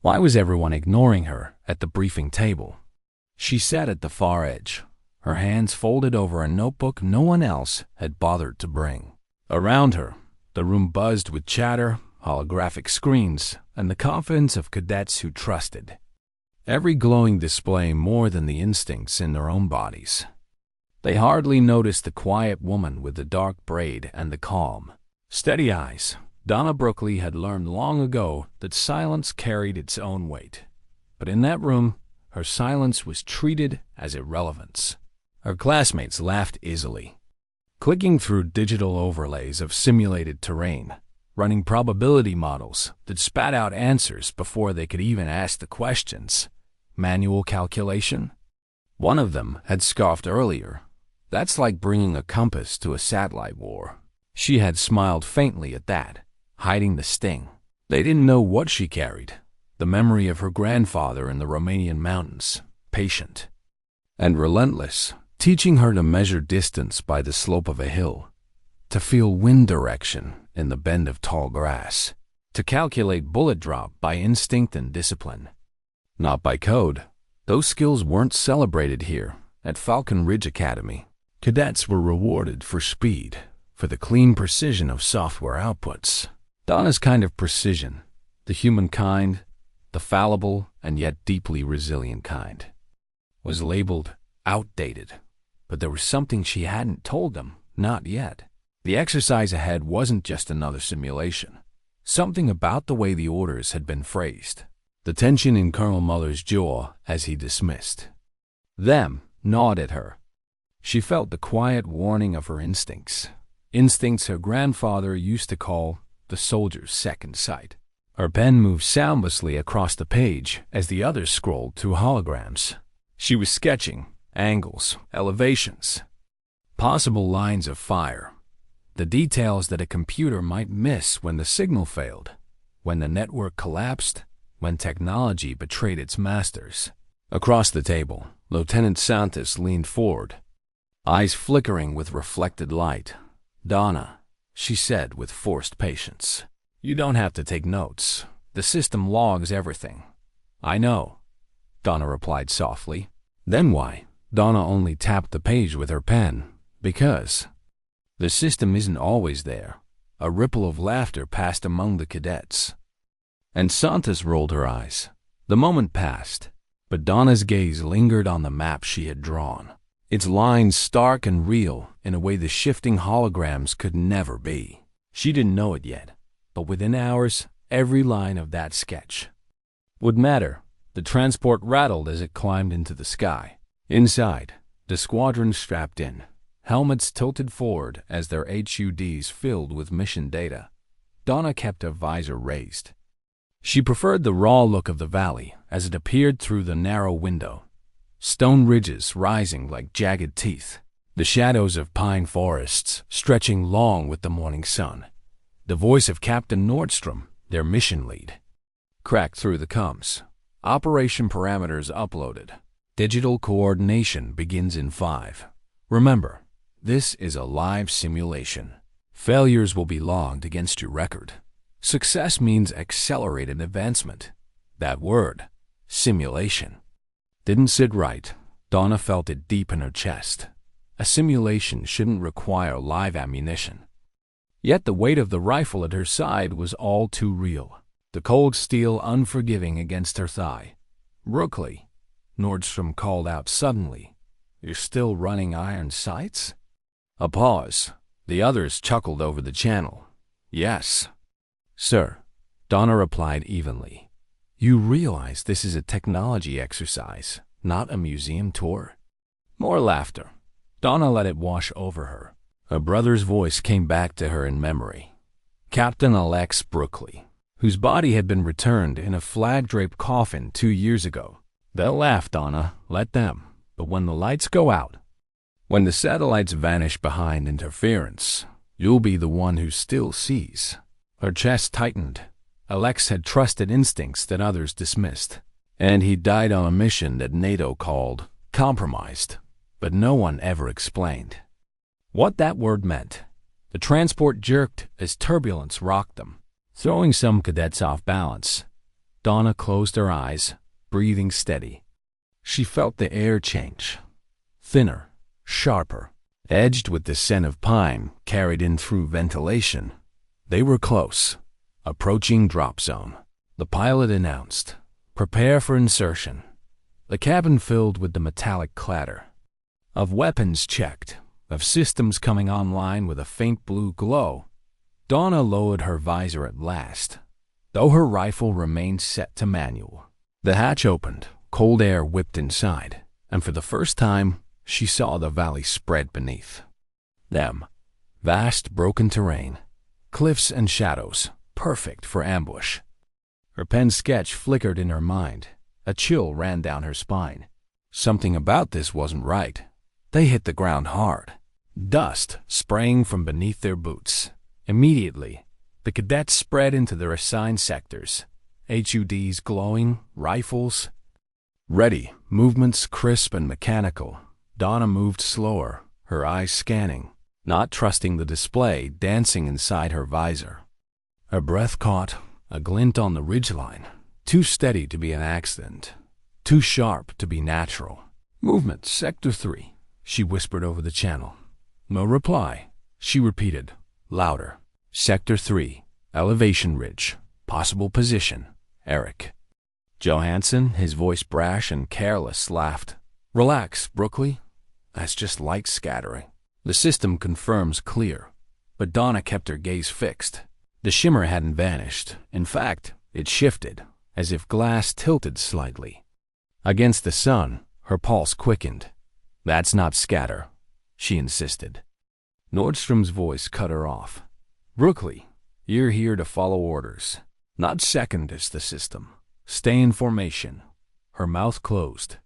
Why was everyone ignoring her at the briefing table? She sat at the far edge, her hands folded over a notebook no one else had bothered to bring. Around her, the room buzzed with chatter, holographic screens, and the confidence of cadets who trusted every glowing display more than the instincts in their own bodies. They hardly noticed the quiet woman with the dark braid and the calm, steady eyes. Donna Brookley had learned long ago that silence carried its own weight. But in that room, her silence was treated as irrelevance. Her classmates laughed easily, clicking through digital overlays of simulated terrain, running probability models that spat out answers before they could even ask the questions. Manual calculation? One of them had scoffed earlier. That's like bringing a compass to a satellite war. She had smiled faintly at that, hiding the sting. They didn't know what she carried. The memory of her grandfather in the Romanian mountains, patient and relentless, teaching her to measure distance by the slope of a hill, to feel wind direction in the bend of tall grass, to calculate bullet drop by instinct and discipline, not by code. Those skills weren't celebrated here at Falcon Ridge Academy. Cadets were rewarded for speed, for the clean precision of software outputs. Donna's kind of precision, the human kind, the fallible and yet deeply resilient kind, was labeled outdated. But there was something she hadn't told them, not yet. The exercise ahead wasn't just another simulation. Something about the way the orders had been phrased. The tension in Colonel Muller's jaw as he dismissed them gnawed at her. She felt the quiet warning of her instincts. Instincts her grandfather used to call the soldier's second sight. Her pen moved soundlessly across the page as the others scrolled through holograms. She was sketching angles, elevations, possible lines of fire, the details that a computer might miss when the signal failed, when the network collapsed, when technology betrayed its masters. Across the table, Lieutenant Santos leaned forward, eyes flickering with reflected light. "Donna," she said with forced patience, "you don't have to take notes. The system logs everything." "I know," Donna replied softly. Then why? Donna only tapped the page with her pen. Because the system isn't always there. A ripple of laughter passed among the cadets, and Santos rolled her eyes. The moment passed, but Donna's gaze lingered on the map she had drawn, its lines stark and real in a way the shifting holograms could never be. She didn't know it yet, but within hours, every line of that sketch would matter. The transport rattled as it climbed into the sky. Inside, the squadron strapped in, helmets tilted forward as their HUDs filled with mission data. Donna kept her visor raised. She preferred the raw look of the valley as it appeared through the narrow window. Stone ridges rising like jagged teeth, the shadows of pine forests stretching long with the morning sun. The voice of Captain Nordstrom, their mission lead, cracked through the comms. Operation parameters uploaded. Digital coordination begins in 5. Remember, this is a live simulation. Failures will be logged against your record. Success means accelerated advancement. That word, simulation, didn't sit right. Donna felt it deep in her chest. A simulation shouldn't require live ammunition. Yet the weight of the rifle at her side was all too real. The cold steel unforgiving against her thigh. "Brookley," Nordstrom called out suddenly. "You're still running iron sights?" A pause. The others chuckled over the channel. "Yes, sir," Donna replied evenly. "You realize this is a technology exercise, not a museum tour?" More laughter. Donna let it wash over her. Her brother's voice came back to her in memory. Captain Alex Brookley, whose body had been returned in a flag-draped coffin 2 years ago. "They'll laugh, Donna, let them. But when the lights go out, when the satellites vanish behind interference, you'll be the one who still sees." Her chest tightened. Alex had trusted instincts that others dismissed, and he died on a mission that NATO called compromised, but no one ever explained what that word meant. The transport jerked as turbulence rocked them, throwing some cadets off balance. Donna closed her eyes, breathing steady. She felt the air change. Thinner, sharper, edged with the scent of pine carried in through ventilation. They were close, approaching drop zone. The pilot announced, "Prepare for insertion." The cabin filled with the metallic clatter of weapons checked, of systems coming online with a faint blue glow. Donna lowered her visor at last, though her rifle remained set to manual. The hatch opened, cold air whipped inside, and for the first time, she saw the valley spread beneath them. Vast broken terrain, cliffs and shadows, perfect for ambush. Her pen sketch flickered in her mind. A chill ran down her spine. Something about this wasn't right. They hit the ground hard, dust spraying from beneath their boots. Immediately, the cadets spread into their assigned sectors, HUDs glowing, rifles ready, movements crisp and mechanical. Donna moved slower, her eyes scanning, not trusting the display dancing inside her visor. Her breath caught a glint on the ridgeline, too steady to be an accident, too sharp to be natural. "Movement, Sector 3, she whispered over the channel. No reply. She repeated, louder. "Sector 3, elevation ridge, possible position, Eric." Johansson, his voice brash and careless, laughed. "Relax, Brookley. That's just light scattering. The system confirms clear." But Donna kept her gaze fixed. The shimmer hadn't vanished. In fact, it shifted, as if glass tilted slightly. Against the sun, her pulse quickened. "That's not scatter," she insisted. Nordstrom's voice cut her off. "Brookley, you're here to follow orders. Not second is the system. Stay in formation." Her mouth closed.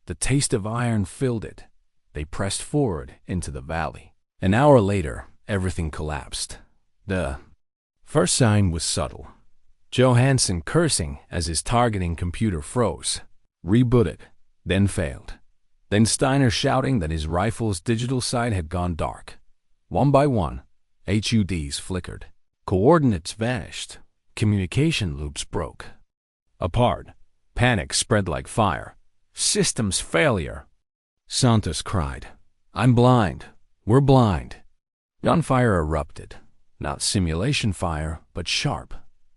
The taste of iron filled it. They pressed forward into the valley. An hour later, everything collapsed. The first sign was subtle. Johansson cursing as his targeting computer froze, rebooted, then failed. Then Steiner shouting that his rifle's digital sight had gone dark. One by one, HUDs flickered. Coordinates vanished. Communication loops broke. Apart, panic spread like fire. "Systems failure!" Santos cried. "I'm blind. We're blind." Gunfire erupted. Not simulation fire, but sharp,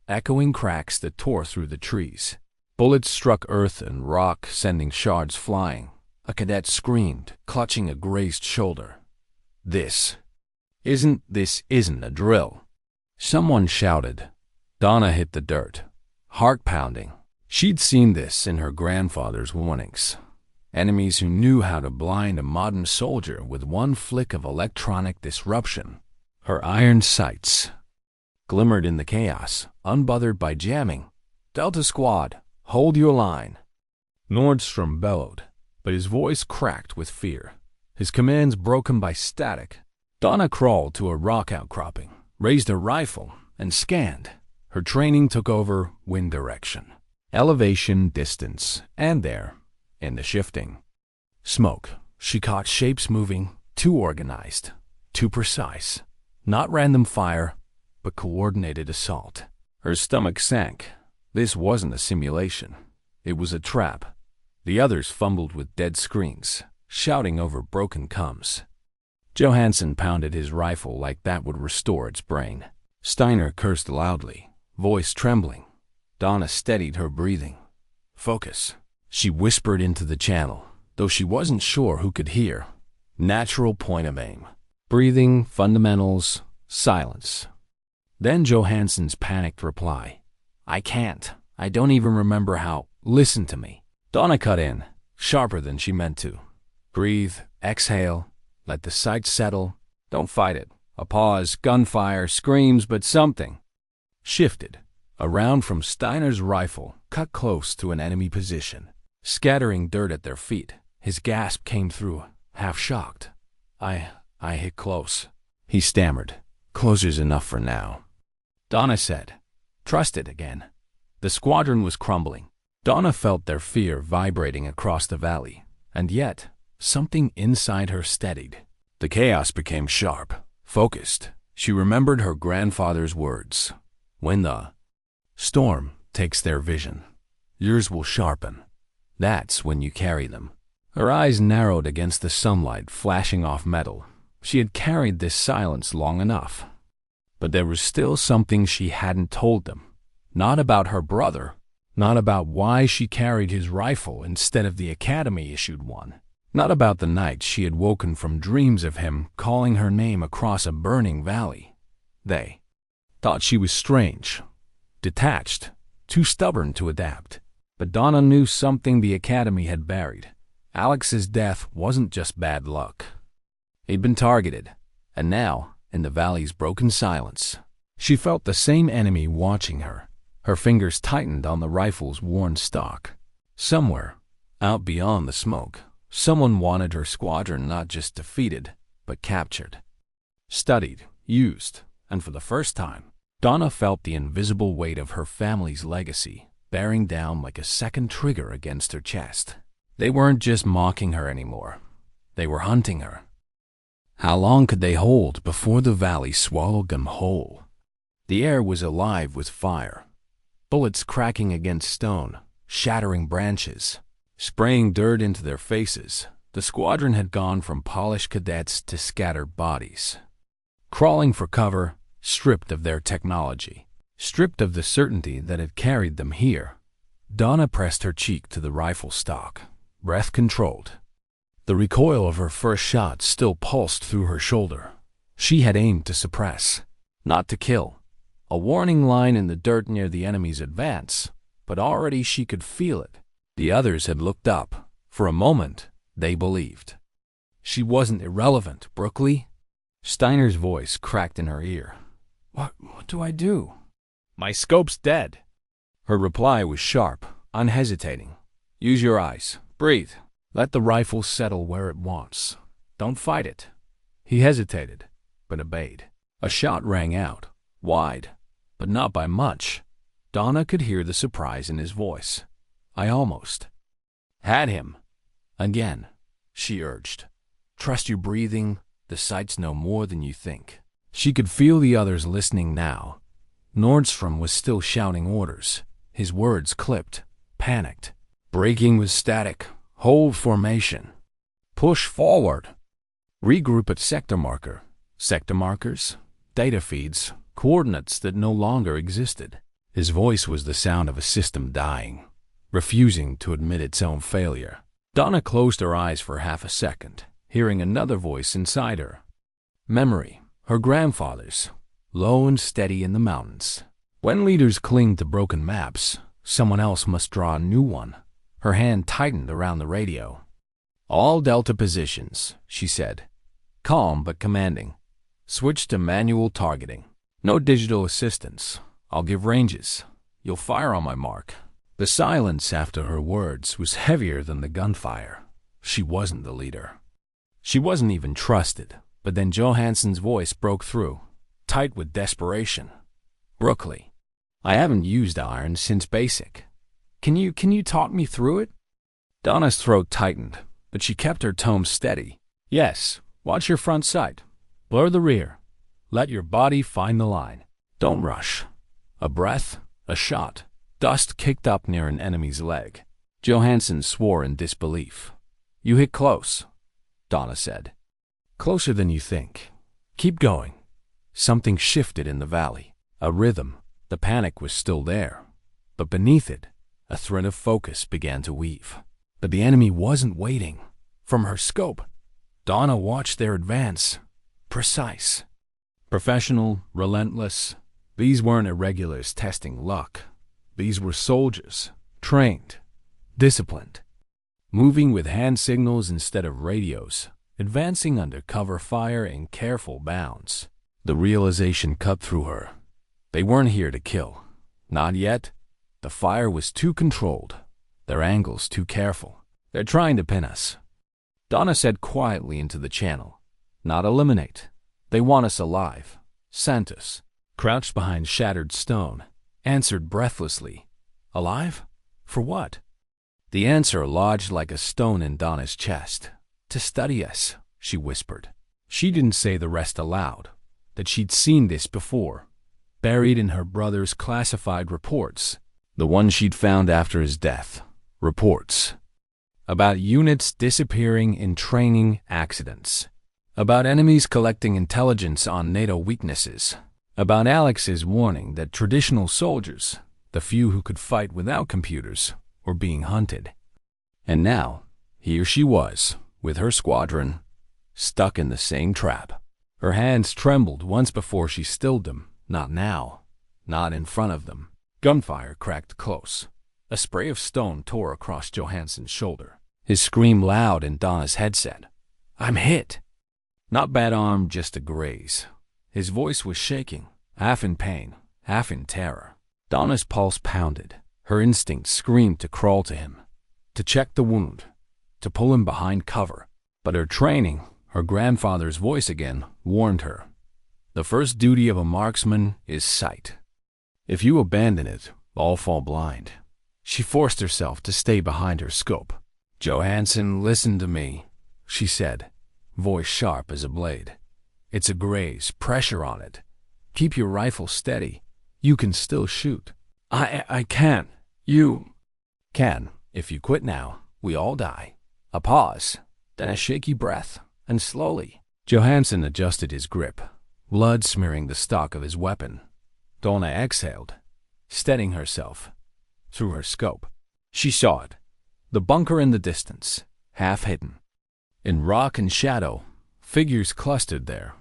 echoing cracks that tore through the trees. Bullets struck earth and rock, sending shards flying. A cadet screamed, clutching a grazed shoulder. This isn't a drill." Someone shouted. Donna hit the dirt, heart pounding. She'd seen this in her grandfather's warnings. Enemies who knew how to blind a modern soldier with one flick of electronic disruption. Her iron sights glimmered in the chaos, unbothered by jamming. "Delta Squad, hold your line." Nordstrom bellowed, but his voice cracked with fear, his commands broken by static. Donna crawled to a rock outcropping, raised her rifle, and scanned. Her training took over wind direction, elevation, distance, and there, in the shifting smoke, she caught shapes moving, too organized, too precise. Not random fire, but coordinated assault. Her stomach sank. This wasn't a simulation. It was a trap. The others fumbled with dead screens, shouting over broken comms. Johansson pounded his rifle like that would restore its brain. Steiner cursed loudly, voice trembling. Donna steadied her breathing. "Focus," she whispered into the channel, though she wasn't sure who could hear. Natural point of aim. Breathing, fundamentals, silence. Then Johansson's panicked reply. "I can't. I don't even remember how. Listen to me." Donna cut in, sharper than she meant to. "Breathe, exhale, let the sight settle. Don't fight it." A pause, gunfire, screams, but something shifted. A round from Steiner's rifle cut close to an enemy position, scattering dirt at their feet. His gasp came through, half shocked. I hit close," he stammered. "Closer's enough for now." Donna said, "Trust it again." The squadron was crumbling. Donna felt their fear vibrating across the valley, and yet something inside her steadied. The chaos became sharp, focused. She remembered her grandfather's words. When the storm takes their vision, Yours will sharpen. That's when you carry them. Her eyes narrowed against the sunlight flashing off metal. She had carried this silence long enough. But there was still something she hadn't told them. Not about her brother. Not about why she carried his rifle instead of the Academy-issued one. Not about the night she had woken from dreams of him calling her name across a burning valley. They thought she was strange, detached, too stubborn to adapt. But Donna knew something the Academy had buried. Alex's death wasn't just bad luck. He'd been targeted, and now, in the valley's broken silence, she felt the same enemy watching her. Her fingers tightened on the rifle's worn stock. Somewhere, out beyond the smoke, someone wanted her squadron not just defeated, but captured. Studied, used, and for the first time, Donna felt the invisible weight of her family's legacy bearing down like a second trigger against her chest. They weren't just mocking her anymore. They were hunting her. How long could they hold before the valley swallowed them whole? The air was alive with fire. Bullets cracking against stone, shattering branches, spraying dirt into their faces. The squadron had gone from polished cadets to scattered bodies. Crawling for cover, stripped of their technology, stripped of the certainty that had carried them here. Donna pressed her cheek to the rifle stock, breath controlled. The recoil of her first shot still pulsed through her shoulder. She had aimed to suppress, not to kill. A warning line in the dirt near the enemy's advance, but already she could feel it. The others had looked up. For a moment, they believed. She wasn't irrelevant, Brookley. Steiner's voice cracked in her ear. What do I do? My scope's dead. Her reply was sharp, unhesitating. Use your eyes. Breathe. Let the rifle settle where it wants. Don't fight it. He hesitated, but obeyed. A shot rang out, wide, but not by much. Donna could hear the surprise in his voice. I almost had him. Again, she urged. Trust your breathing. The sights know more than you think. She could feel the others listening now. Nordstrom was still shouting orders. His words clipped, panicked. Braking was static. Hold formation. Push forward. Regroup at sector marker. Sector markers, data feeds, coordinates that no longer existed. His voice was the sound of a system dying, refusing to admit its own failure. Donna closed her eyes for half a second, hearing another voice inside her. Memory, her grandfather's, low and steady in the mountains. When leaders cling to broken maps, someone else must draw a new one. Her hand tightened around the radio. All Delta positions, she said. Calm but commanding. Switch to manual targeting. No digital assistance. I'll give ranges. You'll fire on my mark. The silence after her words was heavier than the gunfire. She wasn't the leader. She wasn't even trusted. But then Johansson's voice broke through, tight with desperation. Brookley, I haven't used iron since basic. Can you talk me through it? Donna's throat tightened, but she kept her tone steady. Yes, watch your front sight. Blur the rear. Let your body find the line. Don't rush. A breath, a shot. Dust kicked up near an enemy's leg. Johansson swore in disbelief. You hit close, Donna said. Closer than you think. Keep going. Something shifted in the valley. A rhythm. The panic was still there. But beneath it, a thread of focus began to weave. But the enemy wasn't waiting. From her scope, Donna watched their advance. Precise. Professional, relentless. These weren't irregulars testing luck. These were soldiers, trained, disciplined, moving with hand signals instead of radios, advancing under cover fire in careful bounds. The realization cut through her. They weren't here to kill. Not yet. The fire was too controlled. Their angles too careful. They're trying to pin us. Donna said quietly into the channel. Not eliminate. They want us alive. Santos, crouched behind shattered stone, answered breathlessly. Alive? For what? The answer lodged like a stone in Donna's chest. To study us, she whispered. She didn't say the rest aloud. That she'd seen this before. Buried in her brother's classified reports. The one she'd found after his death. Reports. About units disappearing in training accidents. About enemies collecting intelligence on NATO weaknesses. About Alex's warning that traditional soldiers, the few who could fight without computers, were being hunted. And now, here she was, with her squadron, stuck in the same trap. Her hands trembled once before she stilled them. Not now. Not in front of them. Gunfire cracked close. A spray of stone tore across Johansson's shoulder. His scream loud in Donna's headset. "I'm hit!" Not bad arm, just a graze. His voice was shaking, half in pain, half in terror. Donna's pulse pounded. Her instinct screamed to crawl to him, to check the wound, to pull him behind cover. But her training, her grandfather's voice again, warned her. The first duty of a marksman is sight. If you abandon it, all fall blind. She forced herself to stay behind her scope. "Johansson, listen to me," she said, voice sharp as a blade. "It's a graze, pressure on it. Keep your rifle steady. You can still shoot." I can't. You can. If you quit now, we all die." A pause, then a shaky breath, and slowly, Johansson adjusted his grip, blood smearing the stock of his weapon. Donna exhaled, steadying herself. Through her scope, she saw it, the bunker in the distance, half hidden. In rock and shadow, figures clustered there.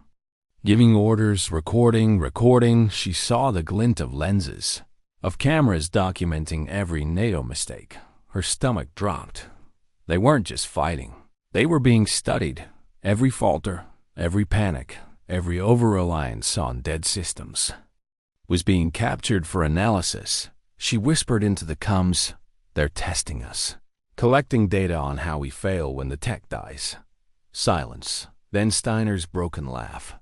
Giving orders, recording, she saw the glint of lenses, of cameras documenting every NATO mistake. Her stomach dropped. They weren't just fighting. They were being studied. Every falter, every panic, every over-reliance on dead systems was being captured for analysis. She whispered into the comms, "They're testing us, collecting data on how we fail when the tech dies." Silence. Then Steiner's broken laugh.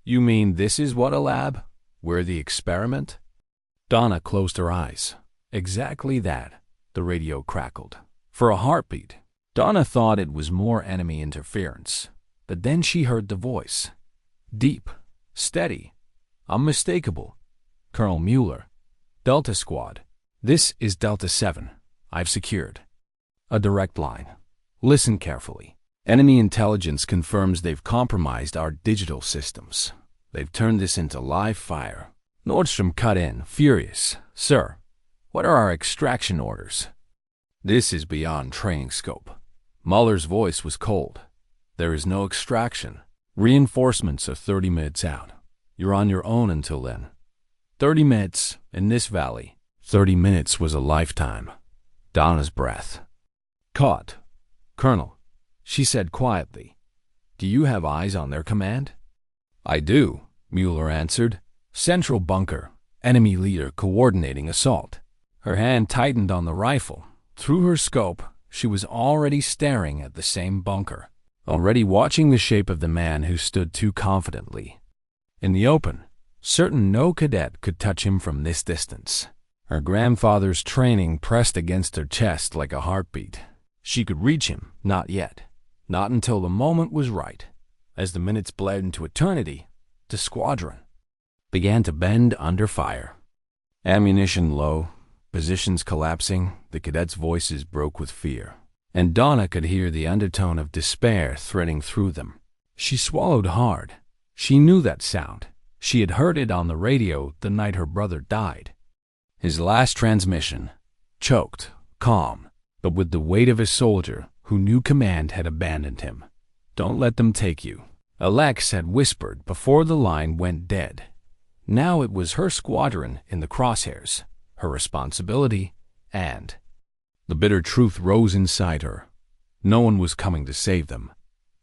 "You mean this is what a lab? We're the experiment?" Donna closed her eyes. "Exactly that," the radio crackled. For a heartbeat, Donna thought it was more enemy interference. But then she heard the voice. Deep, steady, unmistakable. "Colonel Mueller, Delta Squad. This is Delta 7. I've secured." A direct line. "Listen carefully. Enemy intelligence confirms they've compromised our digital systems. They've turned this into live fire." Nordstrom cut in, furious. "Sir, what are our extraction orders?" "This is beyond training scope." Mueller's voice was cold. "There is no extraction. Reinforcements are 30 minutes out. You're on your own until then. 30 minutes in this valley." 30 minutes was a lifetime. Donna's breath caught. "Colonel," she said quietly, "do you have eyes on their command?" "I do," Mueller answered. "Central bunker, enemy leader coordinating assault." Her hand tightened on the rifle. Through her scope, she was already staring at the same bunker, already watching the shape of the man who stood too confidently. In the open, certain no cadet could touch him from this distance. Her grandfather's training pressed against her chest like a heartbeat. She could reach him, not yet. Not until the moment was right. As the minutes bled into eternity, the squadron began to bend under fire. Ammunition low, positions collapsing, the cadets' voices broke with fear. And Donna could hear the undertone of despair threading through them. She swallowed hard. She knew that sound. She had heard it on the radio the night her brother died. His last transmission, choked, calm, but with the weight of a soldier who knew command had abandoned him. "Don't let them take you," Alex had whispered before the line went dead. Now it was her squadron in the crosshairs, her responsibility, and the bitter truth rose inside her. No one was coming to save them.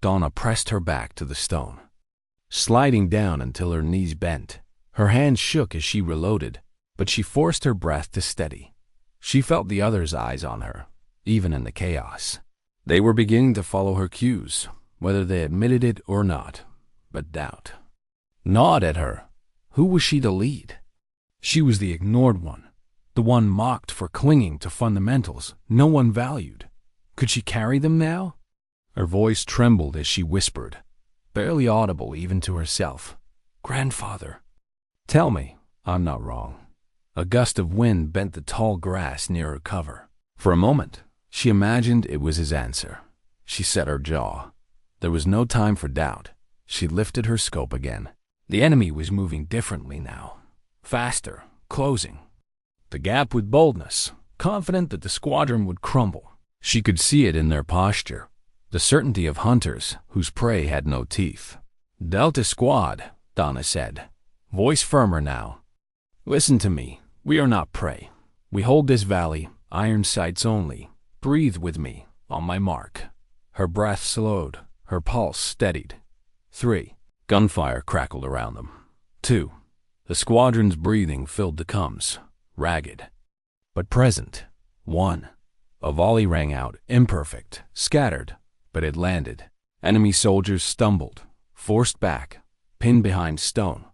Donna pressed her back to the stone, sliding down until her knees bent. Her hands shook as she reloaded, but she forced her breath to steady. She felt the others' eyes on her, even in the chaos. They were beginning to follow her cues, whether they admitted it or not. But doubt gnawed at her. Who was she to lead? She was the ignored one, the one mocked for clinging to fundamentals no one valued. Could she carry them now? Her voice trembled as she whispered, barely audible even to herself. "Grandfather, tell me I'm not wrong. A gust of wind bent the tall grass near her cover. For a moment, she imagined it was his answer. She set her jaw. There was no time for doubt. She lifted her scope again. The enemy was moving differently now. Faster, closing the gap with boldness, confident that the squadron would crumble. She could see it in their posture, the certainty of hunters whose prey had no teeth. "Delta Squad," Donna said, voice firmer now. "Listen to me. We are not prey. We hold this valley, iron sights only. Breathe with me, on my mark." Her breath slowed, her pulse steadied. 3. Gunfire crackled around them. 2. The squadron's breathing filled the combs, ragged, but present. 1. A volley rang out, imperfect, scattered, but it landed. Enemy soldiers stumbled, forced back, pinned behind stone.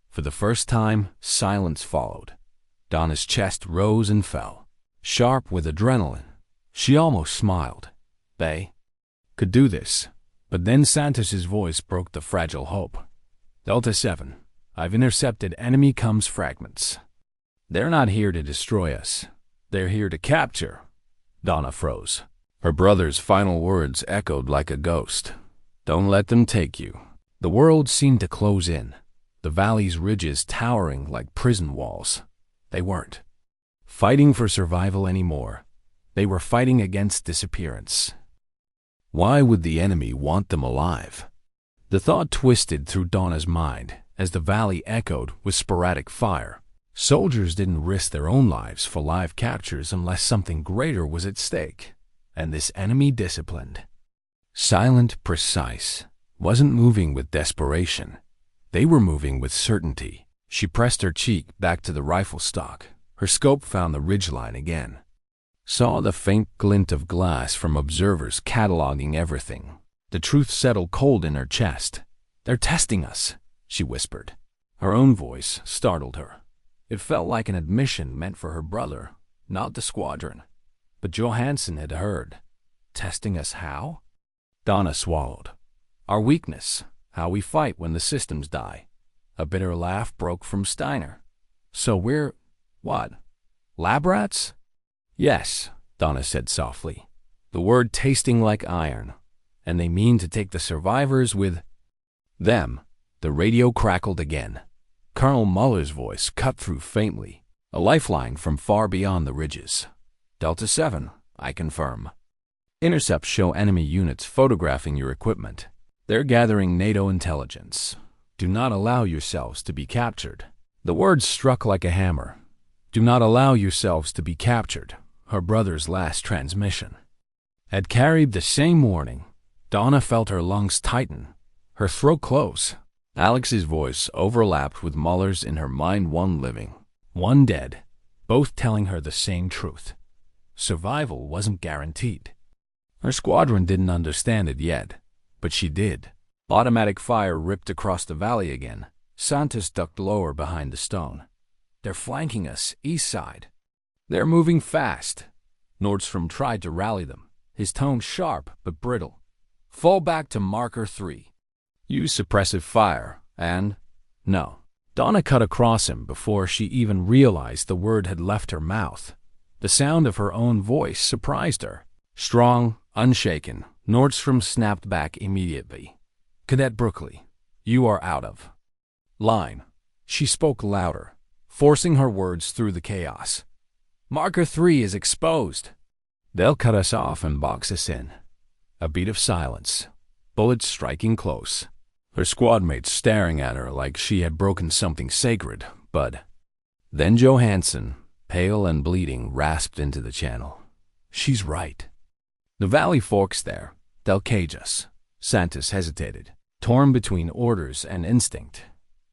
For the first time, silence followed. Donna's chest rose and fell, sharp with adrenaline. She almost smiled. They could do this. But then Santos's voice broke the fragile hope. "Delta 7, I've intercepted enemy comms fragments. They're not here to destroy us. They're here to capture." Donna froze. Her brother's final words echoed like a ghost. "Don't let them take you." The world seemed to close in, the valley's ridges towering like prison walls. They weren't fighting for survival anymore. They were fighting against disappearance. Why would the enemy want them alive? The thought twisted through Donna's mind as the valley echoed with sporadic fire. Soldiers didn't risk their own lives for live captures unless something greater was at stake. And this enemy disciplined, silent, precise, wasn't moving with desperation. They were moving with certainty. She pressed her cheek back to the rifle stock. Her scope found the ridgeline again. Saw the faint glint of glass from observers cataloging everything. The truth settled cold in her chest. "They're testing us," she whispered. Her own voice startled her. It felt like an admission meant for her brother, not the squadron. But Johansson had heard. Testing us how? Donna swallowed. "Our weakness, how we fight when the systems die." A bitter laugh broke from Steiner. "So we're, what, lab rats?" "Yes," Donna said softly, the word tasting like iron. "And they mean to take the survivors with them." The radio crackled again. Colonel Muller's voice cut through faintly, a lifeline from far beyond the ridges. "Delta 7, I confirm. Intercepts show enemy units photographing your equipment. They're gathering NATO intelligence. Do not allow yourselves to be captured." The words struck like a hammer. "Do not allow yourselves to be captured." Her brother's last transmission had carried the same warning. Donna felt her lungs tighten, her throat close. Alex's voice overlapped with Muller's in her mind, one living, one dead, both telling her the same truth. Survival wasn't guaranteed. Her squadron didn't understand it yet, but she did. Automatic fire ripped across the valley again. Santos ducked lower behind the stone. "They're flanking us, east side. They're moving fast." Nordstrom tried to rally them, his tone sharp but brittle. "Fall back to marker 3. Use suppressive fire, and—" "No." Donna cut across him before she even realized the word had left her mouth. The sound of her own voice surprised her. Strong, unshaken, Nordstrom snapped back immediately. "Cadet Brookley, you are out of line." She spoke louder, forcing her words through the chaos. "Marker 3 is exposed. They'll cut us off and box us in." A beat of silence, bullets striking close. Her squad mates staring at her like she had broken something sacred, but then Johansson, pale and bleeding, rasped into the channel. "She's right. The valley forks there. They'll cage us." Santos hesitated, torn between orders and instinct.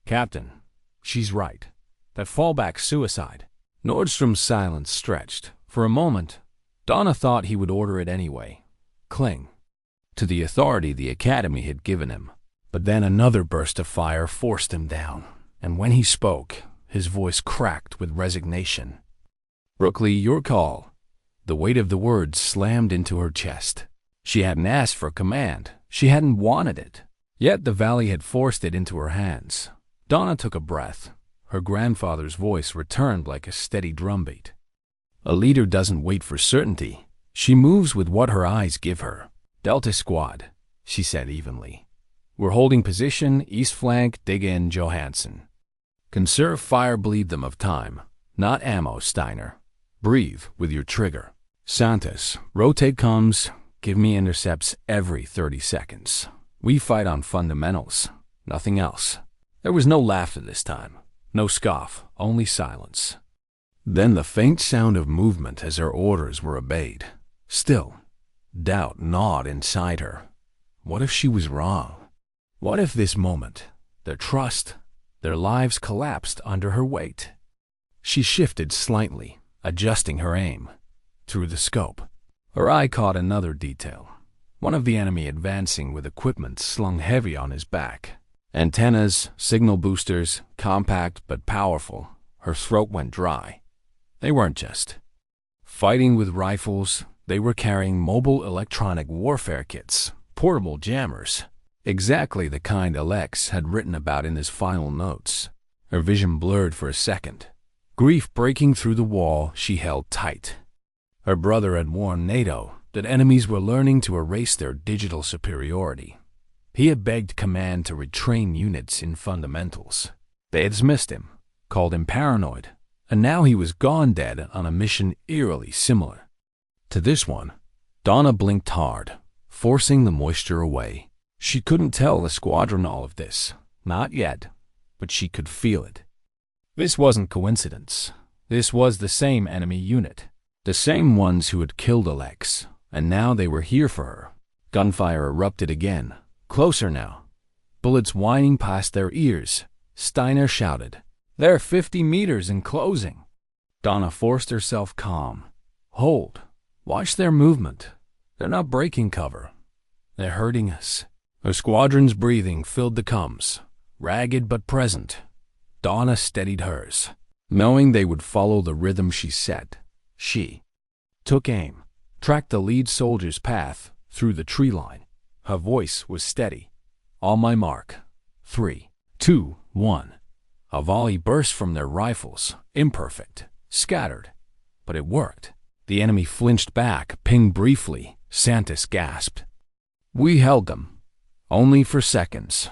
"Captain, she's right. That fallback's suicide." Nordstrom's silence stretched. For a moment, Donna thought he would order it anyway. Cling to the authority the Academy had given him. But then another burst of fire forced him down, and when he spoke, his voice cracked with resignation. "Brookley, your call." The weight of the words slammed into her chest. She hadn't asked for command. She hadn't wanted it. Yet the valley had forced it into her hands. Donna took a breath. Her grandfather's voice returned like a steady drumbeat. A leader doesn't wait for certainty. She moves with what her eyes give her. Delta Squad, she said evenly. We're holding position, east flank, dig in, Johansson. Conserve fire, bleed them of time. Not ammo, Steiner. Breathe with your trigger. Santos, rotate comms, give me intercepts every 30 seconds. We fight on fundamentals, nothing else. There was no laughter this time. No scoff, only silence. Then the faint sound of movement as her orders were obeyed. Still, doubt gnawed inside her. What if she was wrong? What if this moment, their trust, their lives collapsed under her weight? She shifted slightly, adjusting her aim. Through the scope, her eye caught another detail. One of the enemy advancing with equipment slung heavy on his back. Antennas, signal boosters, compact but powerful. Her throat went dry. They weren't just fighting with rifles. They were carrying mobile electronic warfare kits, portable jammers. Exactly the kind Alex had written about in his final notes. Her vision blurred for a second. Grief breaking through the wall she held tight. Her brother had warned NATO that enemies were learning to erase their digital superiority. He had begged command to retrain units in fundamentals. They had dismissed him, called him paranoid, and now he was gone dead on a mission eerily similar to this one. Donna blinked hard, forcing the moisture away. She couldn't tell the squadron all of this, not yet, but she could feel it. This wasn't coincidence. This was the same enemy unit, the same ones who had killed Alex, and now they were here for her. Gunfire erupted again. Closer now. Bullets whining past their ears. Steiner shouted, "They're 50 meters and closing." Donna forced herself calm. Hold. Watch their movement. They're not breaking cover. They're hurting us. Her squadron's breathing filled the comms, ragged but present. Donna steadied hers, knowing they would follow the rhythm she set. She took aim, tracked the lead soldier's path through the tree line. Her voice was steady. On my mark. 3, 2, 1. A volley burst from their rifles, imperfect, scattered. But it worked. The enemy flinched back, pinged briefly. Santos gasped. We held them. Only for seconds.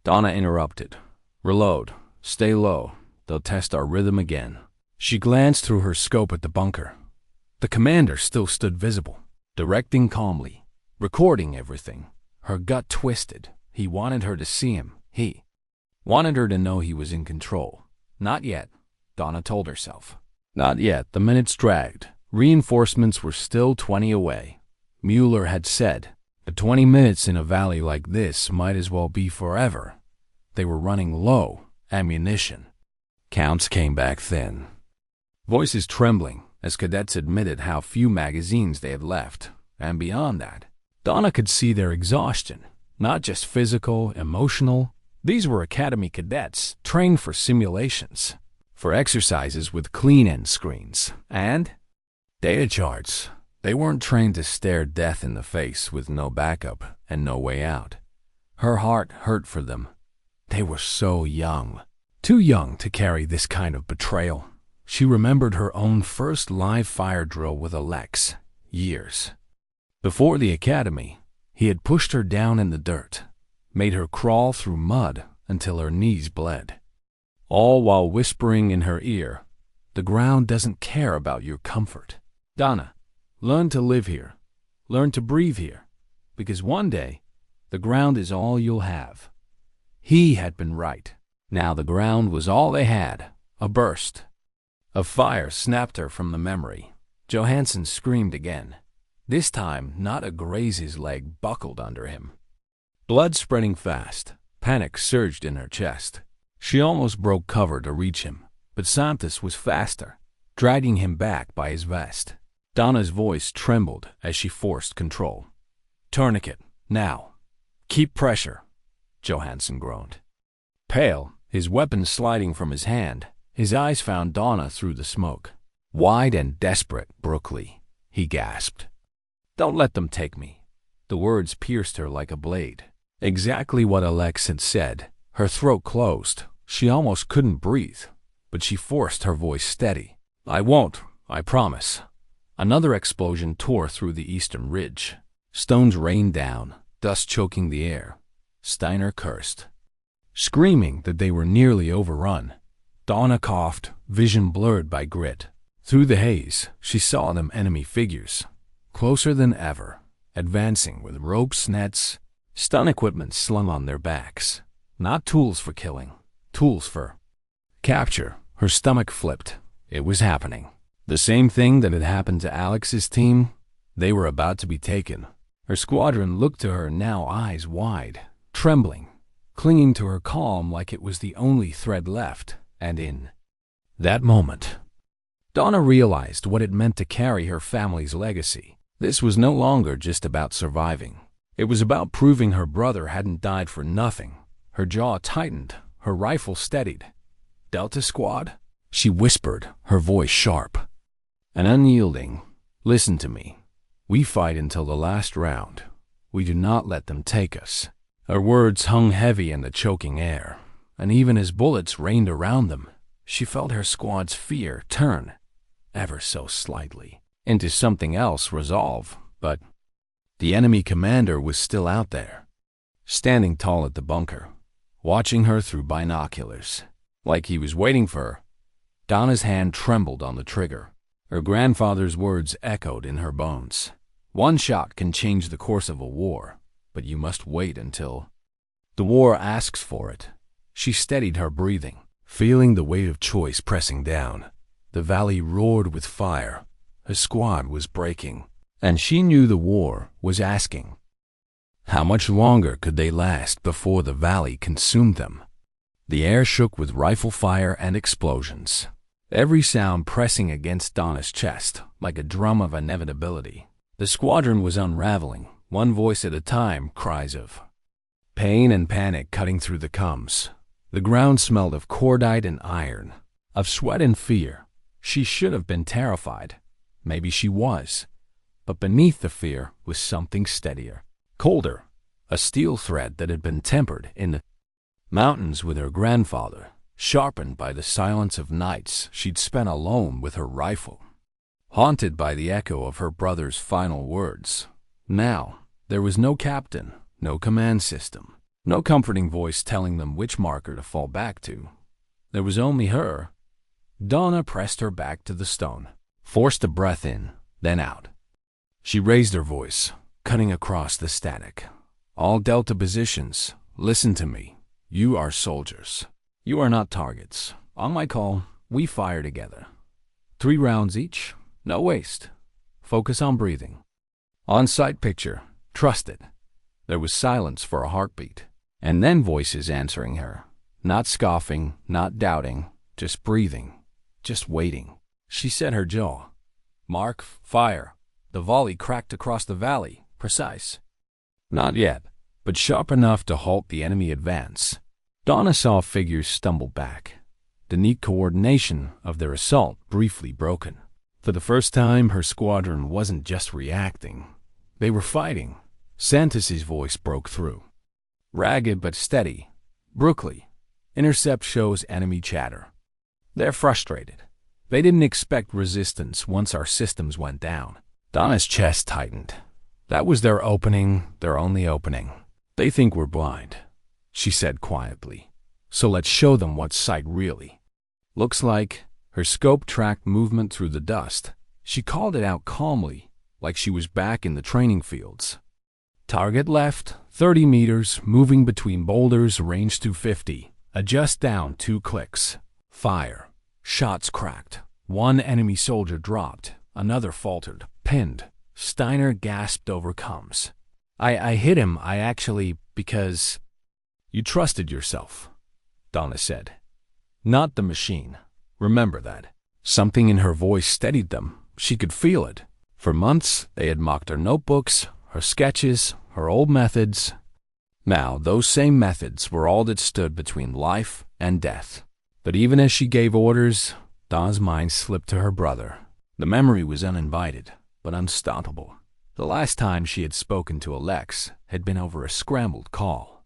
Donna interrupted. Reload. Stay low. They'll test our rhythm again. She glanced through her scope at the bunker. The commander still stood visible, directing calmly, recording everything. Her gut twisted. He wanted her to see him. He wanted her to know he was in control. Not yet, Donna told herself. Not yet. The minutes dragged. Reinforcements were still 20 away. Mueller had said, the 20 minutes in a valley like this might as well be forever. They were running low. Ammunition. Counts came back thin. Voices trembling as cadets admitted how few magazines they had left. And beyond that, Donna could see their exhaustion. Not just physical, emotional. These were academy cadets trained for simulations, for exercises with clean end screens, and data charts. They weren't trained to stare death in the face with no backup and no way out. Her heart hurt for them. They were so young. Too young to carry this kind of betrayal. She remembered her own first live fire drill with Alex. Years before the academy, he had pushed her down in the dirt, made her crawl through mud until her knees bled. All while whispering in her ear, the ground doesn't care about your comfort. Donna, learn to live here. Learn to breathe here. Because one day, the ground is all you'll have. He had been right. Now the ground was all they had. A burst. A fire snapped her from the memory. Johansson screamed again. This time, not a graze his leg buckled under him. Blood spreading fast. Panic surged in her chest. She almost broke cover to reach him, but Santos was faster, dragging him back by his vest. Donna's voice trembled as she forced control. Tourniquet, now. Keep pressure, Johansson groaned. Pale, his weapon sliding from his hand, his eyes found Donna through the smoke. Wide and desperate, Brookley, he gasped. Don't let them take me. The words pierced her like a blade. Exactly what Alex had said. Her throat closed, She almost couldn't breathe, but she forced her voice steady. I won't, I promise. Another explosion tore through the eastern ridge. Stones rained down, dust choking the air. Steiner cursed, screaming that they were nearly overrun. Donna coughed, vision blurred by grit. Through the haze, she saw them enemy figures, closer than ever, advancing with ropes, nets, stun equipment slung on their backs. Not tools for killing, tools for capture. Her stomach flipped. It was happening. The same thing that had happened to Alex's team. They were about to be taken. Her squadron looked to her now, eyes wide, trembling, clinging to her calm like it was the only thread left. And in that moment, Donna realized what it meant to carry her family's legacy. This was no longer just about surviving. It was about proving her brother hadn't died for nothing. Her jaw tightened, her rifle steadied. Delta Squad? She whispered, her voice sharp and unyielding. Listen to me. We fight until the last round. We do not let them take us. Her words hung heavy in the choking air, and even as bullets rained around them, she felt her squad's fear turn, ever so slightly, into something else, resolve. But the enemy commander was still out there, standing tall at the bunker, watching her through binoculars, like he was waiting for her. Donna's hand trembled on the trigger. Her grandfather's words echoed in her bones. One shot can change the course of a war, but you must wait until the war asks for it. She steadied her breathing, feeling the weight of choice pressing down. The valley roared with fire. Her squad was breaking, and she knew the war was asking. How much longer could they last before the valley consumed them? The air shook with rifle fire and explosions, every sound pressing against Donna's chest like a drum of inevitability. The squadron was unraveling, one voice at a time, cries of pain and panic cutting through the coms. The ground smelled of cordite and iron, of sweat and fear. She should have been terrified. Maybe she was. But beneath the fear was something steadier, colder, a steel thread that had been tempered in the mountains with her grandfather, sharpened by the silence of nights she'd spent alone with her rifle, haunted by the echo of her brother's final words. Now, there was no captain, no command system, no comforting voice telling them which marker to fall back to. There was only her. Donna pressed her back to the stone, forced a breath in, then out. She raised her voice, cutting across the static. All Delta positions, listen to me. You are soldiers. You are not targets. On my call, we fire together. 3 rounds each, no waste. Focus on breathing. On-site picture, trust it. There was silence for a heartbeat, and then voices answering her. Not scoffing, not doubting, just breathing, just waiting. She set her jaw. Mark, fire. The volley cracked across the valley, precise. Not yet, but sharp enough to halt the enemy advance. Donna saw figures stumble back, the neat coordination of their assault briefly broken. For the first time, her squadron wasn't just reacting. They were fighting. Santos's voice broke through. Ragged but steady. Brooklyn, intercept shows enemy chatter. They're frustrated. They didn't expect resistance once our systems went down. Donna's chest tightened. That was their opening, their only opening. They think we're blind, she said quietly. So let's show them what sight really looks like. Her scope tracked movement through the dust. She called it out calmly, like she was back in the training fields. Target left, 30 meters, moving between boulders, range 250. Adjust down 2 clicks. Fire. Shots cracked. One enemy soldier dropped. Another faltered, pinned. Steiner gasped over coms. I hit him, because you trusted yourself, Donna said. Not the machine. Remember that. Something in her voice steadied them. She could feel it. For months, they had mocked her notebooks, her sketches, her old methods. Now, those same methods were all that stood between life and death. But even as she gave orders, Donna's mind slipped to her brother. The memory was uninvited, but unstoppable. The last time she had spoken to Alex had been over a scrambled call.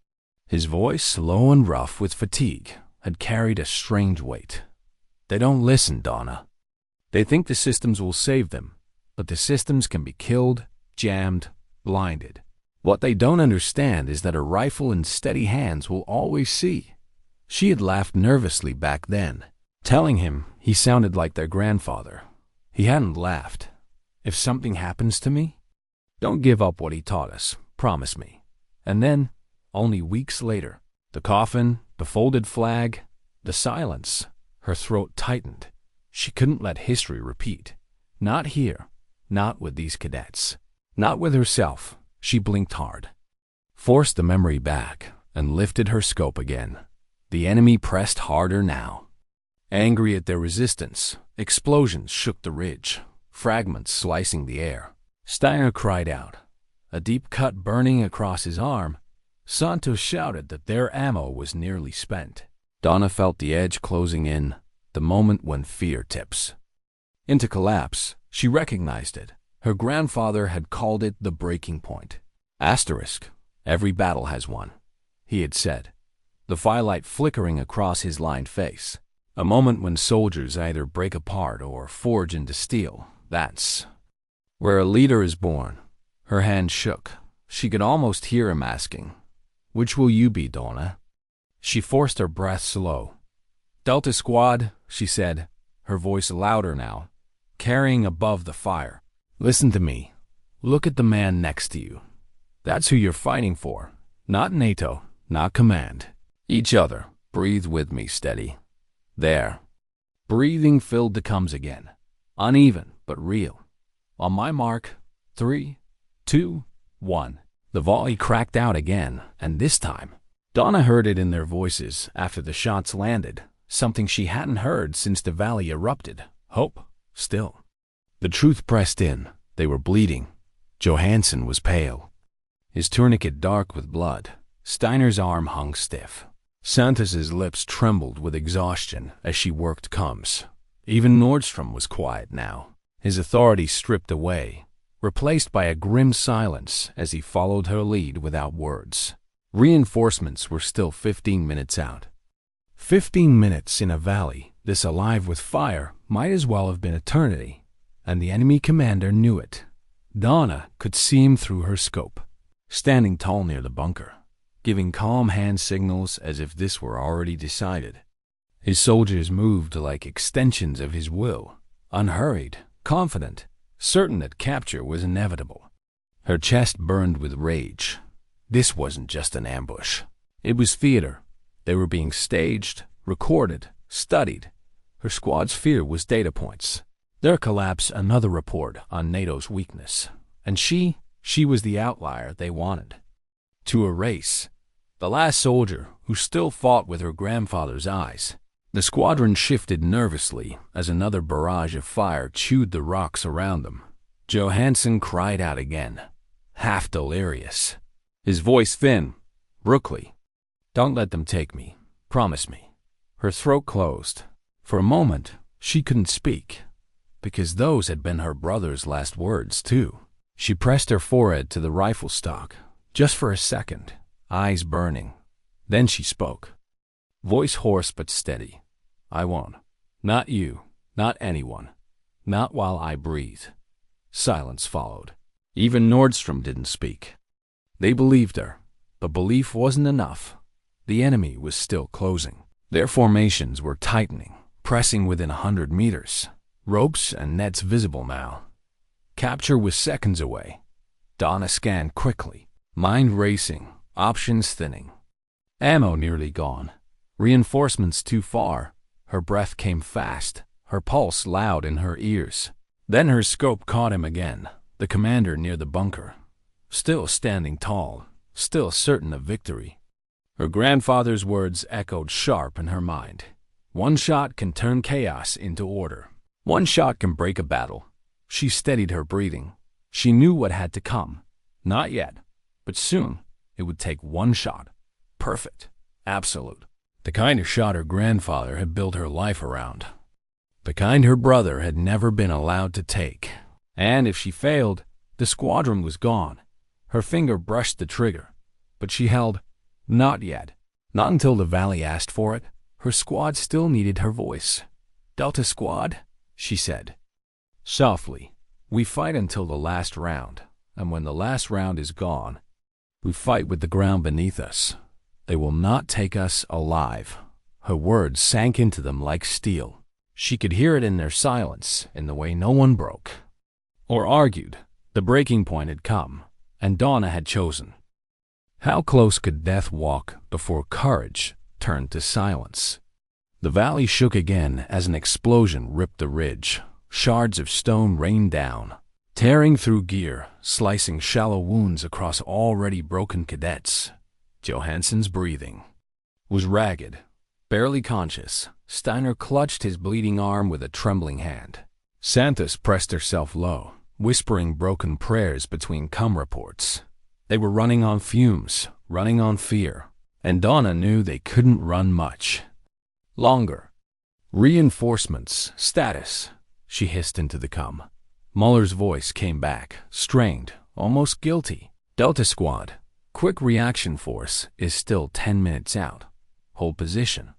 His voice, low and rough with fatigue, had carried a strange weight. They don't listen, Donna. They think the systems will save them, but the systems can be killed, jammed, blinded. What they don't understand is that a rifle in steady hands will always see. She had laughed nervously back then, telling him he sounded like their grandfather. He hadn't laughed. If something happens to me, don't give up what he taught us, promise me. And then, only weeks later, the coffin, the folded flag, the silence. Her throat tightened. She couldn't let history repeat. Not here, not with these cadets, not with herself. She blinked hard, forced the memory back, and lifted her scope again. The enemy pressed harder now. Angry at their resistance, explosions shook the ridge, fragments slicing the air. Steiner cried out, a deep cut burning across his arm. Santos shouted that their ammo was nearly spent. Donna felt the edge closing in, the moment when fear tips into collapse. She recognized it. Her grandfather had called it the breaking point. Asterisk, every battle has one, he had said, the firelight flickering across his lined face. A moment when soldiers either break apart or forge into steel. That's where a leader is born. Her hand shook. She could almost hear him asking, "Which will you be, Donna?" She forced her breath slow. "Delta Squad," she said, her voice louder now, carrying above the fire. "Listen to me. Look at the man next to you. That's who you're fighting for. Not NATO, not command. Each other. Breathe with me, steady. There." Breathing filled the comes again. Uneven, but real. On my mark, 3, 2, 1. The volley cracked out again, and this time, Donna heard it in their voices after the shots landed, something she hadn't heard since the valley erupted. Hope, still. The truth pressed in. They were bleeding. Johansson was pale, his tourniquet dark with blood. Steiner's arm hung stiff. Santos's lips trembled with exhaustion as she worked coms. Even Nordstrom was quiet now, his authority stripped away, replaced by a grim silence as he followed her lead without words. Reinforcements were still 15 minutes out. 15 minutes in a valley this alive with fire might as well have been eternity, and the enemy commander knew it. Donna could see him through her scope, standing tall near the bunker, giving calm hand signals as if this were already decided. His soldiers moved like extensions of his will, unhurried, confident, certain that capture was inevitable. Her chest burned with rage. This wasn't just an ambush. It was theater. They were being staged, recorded, studied. Her squad's fear was data points. Their collapse another report on NATO's weakness. And she was the outlier they wanted to erase. The last soldier who still fought with her grandfather's eyes. The squadron shifted nervously as another barrage of fire chewed the rocks around them. Johansson cried out again, half delirious, his voice thin, brookly. "Don't let them take me. Promise me." Her throat closed. For a moment, she couldn't speak, because those had been her brother's last words, too. She pressed her forehead to the rifle stock, just for a second, eyes burning. Then she spoke, voice hoarse but steady. "I won't. Not you. Not anyone. Not while I breathe." Silence followed. Even Nordstrom didn't speak. They believed her, but belief wasn't enough. The enemy was still closing. Their formations were tightening, pressing within 100 meters. Ropes and nets visible now. Capture was seconds away. Donna scanned quickly, mind racing, options thinning. Ammo nearly gone. Reinforcements too far. Her breath came fast, her pulse loud in her ears. Then her scope caught him again, the commander near the bunker. Still standing tall, still certain of victory. Her grandfather's words echoed sharp in her mind. One shot can turn chaos into order. One shot can break a battle. She steadied her breathing. She knew what had to come. Not yet, but soon it would take one shot. Perfect. Absolute. The kind of shot her grandfather had built her life around. The kind her brother had never been allowed to take. And if she failed, the squadron was gone. Her finger brushed the trigger, but she held, not yet. Not until the valley asked for it. Her squad still needed her voice. "Delta Squad," she said. Softly, "We fight until the last round, and when the last round is gone, we fight with the ground beneath us. They will not take us alive." Her words sank into them like steel. She could hear it in their silence, in the way no one broke or argued. The breaking point had come, and Donna had chosen. How close could death walk before courage turned to silence? The valley shook again as an explosion ripped the ridge. Shards of stone rained down, tearing through gear, slicing shallow wounds across already broken cadets. Johansen's breathing was ragged, barely conscious. Steiner clutched his bleeding arm with a trembling hand. Santos pressed herself low, whispering broken prayers between cum reports. They were running on fumes, running on fear, and Donna knew they couldn't run much longer. "Reinforcements, status," she hissed into the cum. Muller's voice came back, strained, almost guilty. "Delta Squad, quick reaction force is still 10 minutes out. Hold position."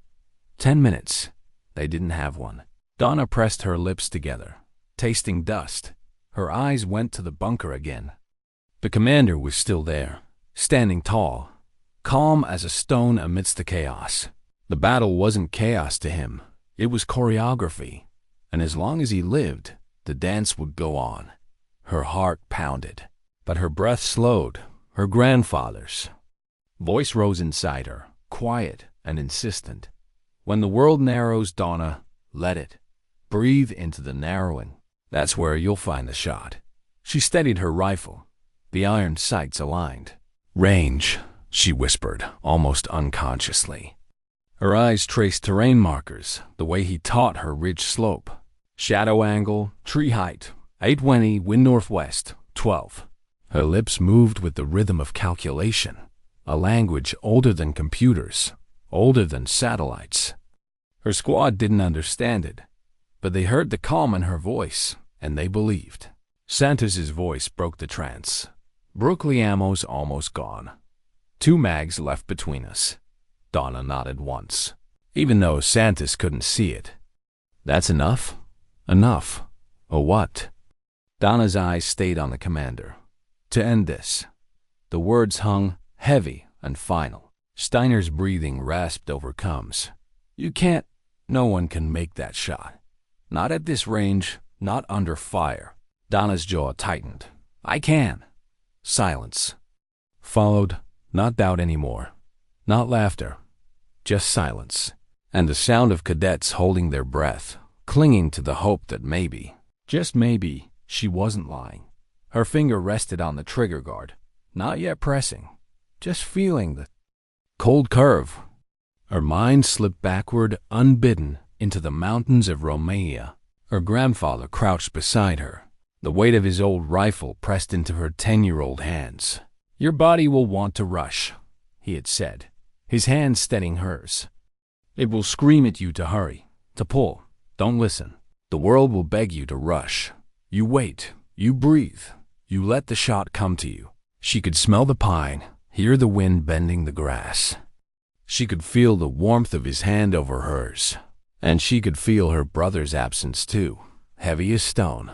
10 minutes. They didn't have one. Donna pressed her lips together, tasting dust. Her eyes went to the bunker again. The commander was still there, standing tall, calm as a stone amidst the chaos. The battle wasn't chaos to him. It was choreography. And as long as he lived, the dance would go on. Her heart pounded, but her breath slowed. Her grandfather's voice rose inside her, quiet and insistent. "When the world narrows, Donna, let it. Breathe into the narrowing. That's where you'll find the shot." She steadied her rifle, the iron sights aligned. "Range," she whispered, almost unconsciously. Her eyes traced terrain markers, the way he taught her ridge slope. Shadow angle, tree height, 820, wind northwest, 12. Her lips moved with the rhythm of calculation, a language older than computers, older than satellites. Her squad didn't understand it, but they heard the calm in her voice, and they believed. Santos's voice broke the trance. "Brooklyn ammo's almost gone. 2 mags left between us." Donna nodded once, even though Santos couldn't see it. "That's enough?" "Enough. Or what?" Donna's eyes stayed on the commander. "To end this." The words hung heavy and final. Steiner's breathing rasped over comes. "You can't. No one can make that shot. Not at this range, not under fire." Donna's jaw tightened. "I can." Silence followed, not doubt anymore, not laughter, just silence, and the sound of cadets holding their breath, clinging to the hope that maybe, just maybe, she wasn't lying. Her finger rested on the trigger guard, not yet pressing, just feeling the cold curve. Her mind slipped backward, unbidden, into the mountains of Romania. Her grandfather crouched beside her, the weight of his old rifle pressed into her 10-year-old hands. "Your body will want to rush," he had said, his hand steadying hers. "It will scream at you to hurry, to pull. Don't listen. The world will beg you to rush. You wait, you breathe, you let the shot come to you." She could smell the pine, hear the wind bending the grass. She could feel the warmth of his hand over hers, and she could feel her brother's absence too, heavy as stone.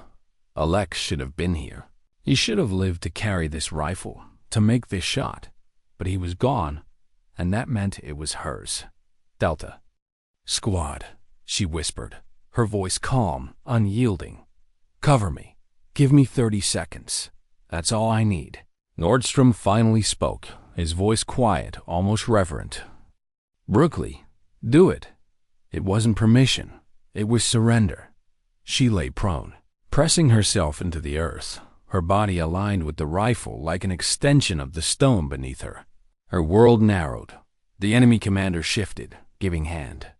Alex should have been here. He should have lived to carry this rifle, to make this shot. But he was gone, and that meant it was hers. "Delta Squad," she whispered, her voice calm, unyielding. "Cover me. Give me 30 seconds. That's all I need." Nordstrom finally spoke, his voice quiet, almost reverent. "Brooklyn, do it." It wasn't permission. It was surrender. She lay prone, pressing herself into the earth, her body aligned with the rifle like an extension of the stone beneath her. Her world narrowed. The enemy commander shifted, giving hand.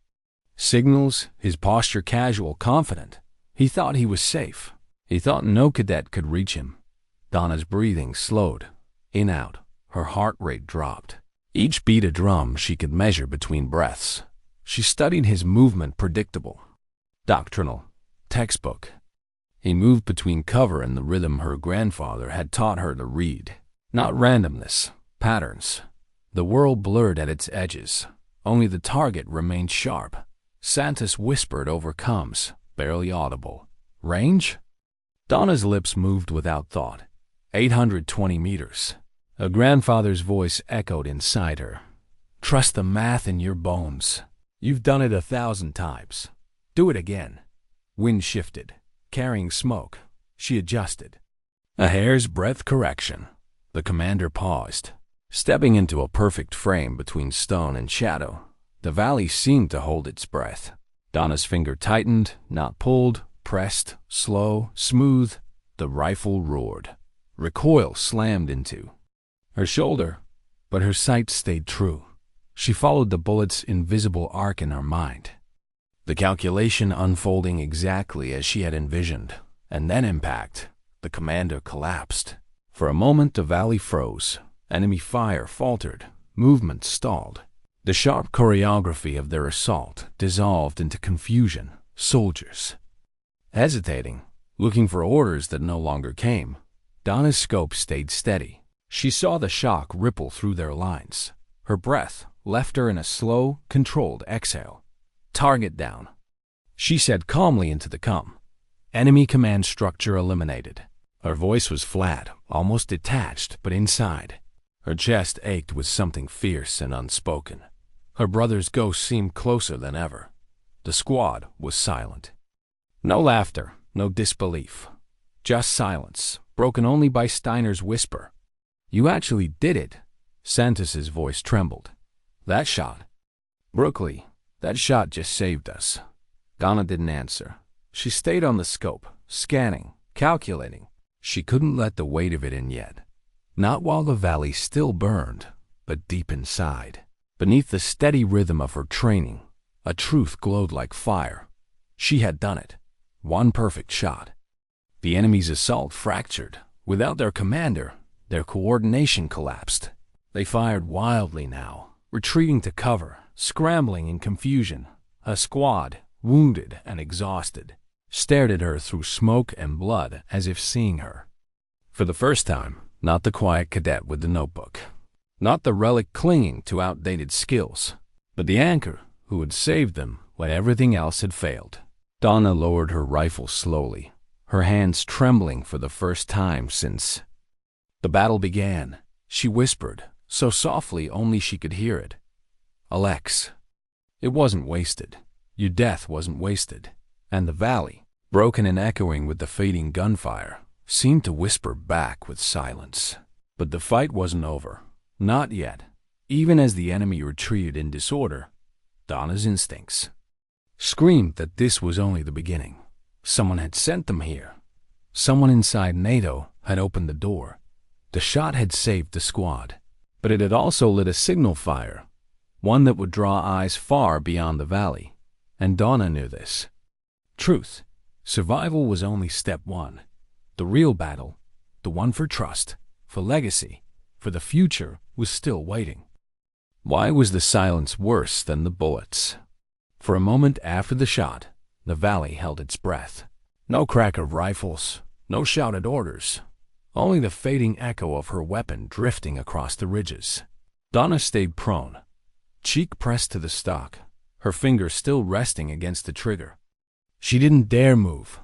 Signals, his posture casual, confident. He thought he was safe. He thought no cadet could reach him. Donna's breathing slowed. In out, her heart rate dropped. Each beat a drum she could measure between breaths. She studied his movement, predictable, doctrinal, textbook. He moved between cover and the rhythm her grandfather had taught her to read. Not randomness, patterns. The world blurred at its edges. Only the target remained sharp. Santos whispered over comms, barely audible. Range? Donna's lips moved without thought. 820 meters. Her grandfather's voice echoed inside her. Trust the math in your bones. You've done it 1,000 times. Do it again. Wind shifted, carrying smoke. She adjusted. A hair's breadth correction. The commander paused. Stepping into a perfect frame between stone and shadow, the valley seemed to hold its breath. Donna's finger tightened, not pulled, pressed, slow, smooth. The rifle roared. Recoil slammed into her shoulder, but her sight stayed true. She followed the bullet's invisible arc in her mind, the calculation unfolding exactly as she had envisioned. And then impact. The commander collapsed. For a moment the valley froze. Enemy fire faltered. Movement stalled. The sharp choreography of their assault dissolved into confusion. Soldiers hesitating, looking for orders that no longer came. Donna's scope stayed steady. She saw the shock ripple through their lines. Her breath left her in a slow, controlled exhale. Target down, she said calmly into the com. Enemy command structure eliminated. Her voice was flat, almost detached, but inside, her chest ached with something fierce and unspoken. Her brother's ghost seemed closer than ever. The squad was silent. No laughter, no disbelief. Just silence, broken only by Steiner's whisper. You actually did it. Santos's voice trembled. That shot. Brooklyn, that shot just saved us. Donna didn't answer. She stayed on the scope, scanning, calculating. She couldn't let the weight of it in yet. Not while the valley still burned, but deep inside. Beneath the steady rhythm of her training, a truth glowed like fire. She had done it. One perfect shot. The enemy's assault fractured. Without their commander, their coordination collapsed. They fired wildly now, retreating to cover, scrambling in confusion. A squad, wounded and exhausted, stared at her through smoke and blood as if seeing her. For the first time, not the quiet cadet with the notebook, not the relic clinging to outdated skills, but the anchor who had saved them when everything else had failed. Donna lowered her rifle slowly, her hands trembling for the first time since the battle began. She whispered, so softly only she could hear it. Alex, it wasn't wasted. Your death wasn't wasted. And the valley, broken and echoing with the fading gunfire, seemed to whisper back with silence. But the fight wasn't over. Not yet. Even as the enemy retreated in disorder, Donna's instincts screamed that this was only the beginning. Someone had sent them here. Someone inside NATO had opened the door. The shot had saved the squad, but it had also lit a signal fire, one that would draw eyes far beyond the valley. And Donna knew this. Truth. Survival was only step one. The real battle, the one for trust, for legacy, for the future, was still waiting. Why was the silence worse than the bullets? For a moment after the shot, the valley held its breath. No crack of rifles, no shouted orders, only the fading echo of her weapon drifting across the ridges. Donna stayed prone, cheek pressed to the stock, her finger still resting against the trigger. She didn't dare move,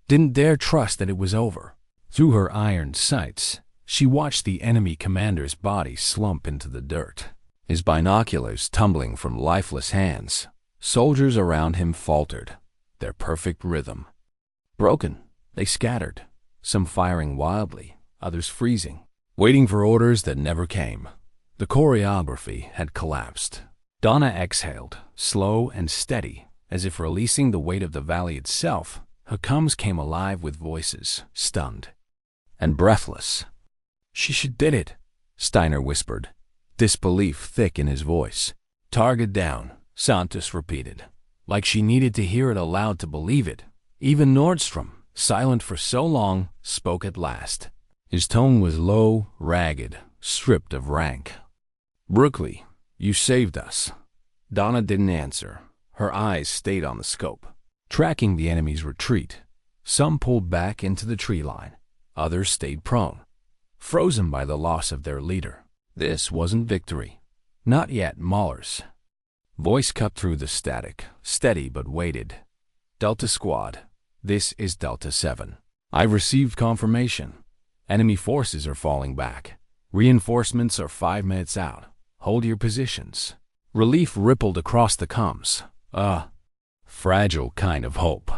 didn't dare trust that it was over. Through her iron sights, she watched the enemy commander's body slump into the dirt, his binoculars tumbling from lifeless hands. Soldiers around him faltered, their perfect rhythm broken. They scattered, some firing wildly, others freezing, waiting for orders that never came. The choreography had collapsed. Donna exhaled, slow and steady, as if releasing the weight of the valley itself. Her comms came alive with voices, stunned and breathless. She did it, Steiner whispered, disbelief thick in his voice. Target down, Santos repeated, like she needed to hear it aloud to believe it. Even Nordstrom, silent for so long, spoke at last. His tone was low, ragged, stripped of rank. Brooklyn, you saved us. Donna didn't answer. Her eyes stayed on the scope, tracking the enemy's retreat. Some pulled back into the tree line. Others stayed prone, frozen by the loss of their leader. This wasn't victory. Not yet Mahler's. Voice cut through the static, steady but weighted. Delta Squad, this is Delta 7. I've received confirmation. Enemy forces are falling back. Reinforcements are 5 minutes out. Hold your positions. Relief rippled across the comms. Fragile kind of hope.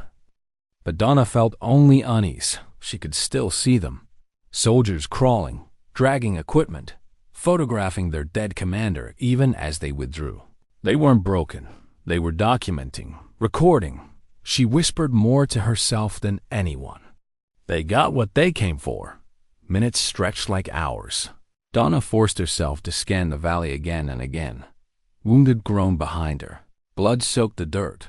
But Donna felt only unease. She could still see them. Soldiers crawling, dragging equipment, photographing their dead commander even as they withdrew. They weren't broken. They were documenting, recording. She whispered more to herself than anyone. They got what they came for. Minutes stretched like hours. Donna forced herself to scan the valley again and again. Wounded groaned behind her. Blood soaked the dirt.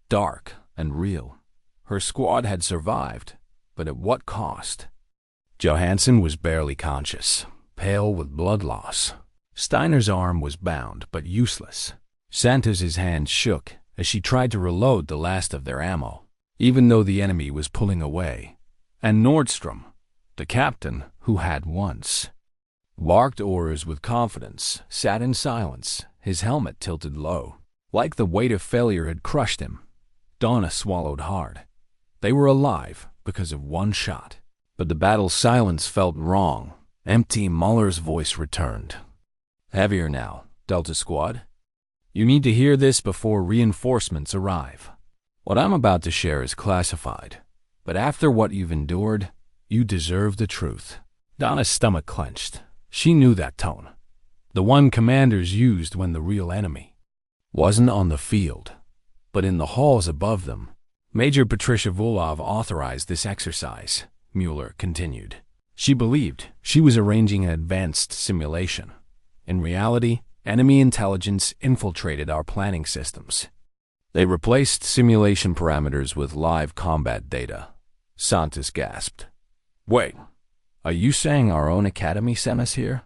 Dark and real. Her squad had survived, but at what cost? Johansson was barely conscious, pale with blood loss. Steiner's arm was bound, but useless. Santos's hand shook as she tried to reload the last of their ammo, even though the enemy was pulling away. And Nordstrom, the captain who had once barked orders with confidence, sat in silence, his helmet tilted low, like the weight of failure had crushed him. Donna swallowed hard. They were alive because of one shot. But the battle's silence felt wrong. Empty. Muller's voice returned. Heavier now, Delta Squad. You need to hear this before reinforcements arrive. What I'm about to share is classified, but after what you've endured, you deserve the truth. Donna's stomach clenched. She knew that tone. The one commanders used when the real enemy wasn't on the field, but in the halls above them. Major Patricia Vulov authorized this exercise, Mueller continued. She believed she was arranging an advanced simulation. In reality, enemy intelligence infiltrated our planning systems. They replaced simulation parameters with live combat data. Santos gasped. Wait, are you saying our own academy sent us here?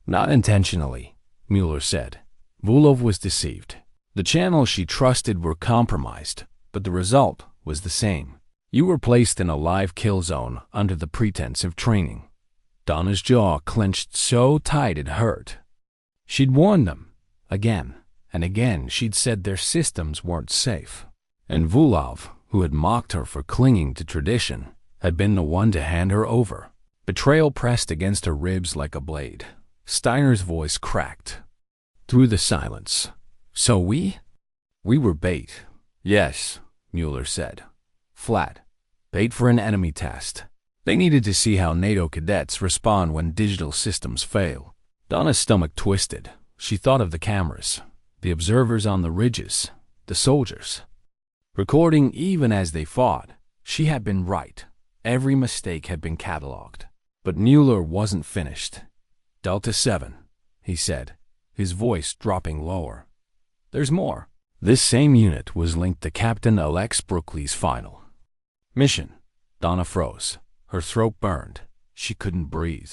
Not intentionally, Mueller said. Vulov was deceived. The channels she trusted were compromised, but the result was the same. You were placed in a live kill zone under the pretense of training. Donna's jaw clenched so tight it hurt. She'd warned them. Again and again she'd said their systems weren't safe. And Vulov, who had mocked her for clinging to tradition, had been the one to hand her over. Betrayal pressed against her ribs like a blade. Steiner's voice cracked through the silence. So we were bait. Yes, Mueller said. Flat. Bait for an enemy test. They needed to see how NATO cadets respond when digital systems fail. Donna's stomach twisted. She thought of the cameras, the observers on the ridges, the soldiers. Recording even as they fought, she had been right. Every mistake had been catalogued. But Mueller wasn't finished. Delta 7, he said, his voice dropping lower. There's more. This same unit was linked to Captain Alex Brookley's final mission. Donna froze. Her throat burned. She couldn't breathe.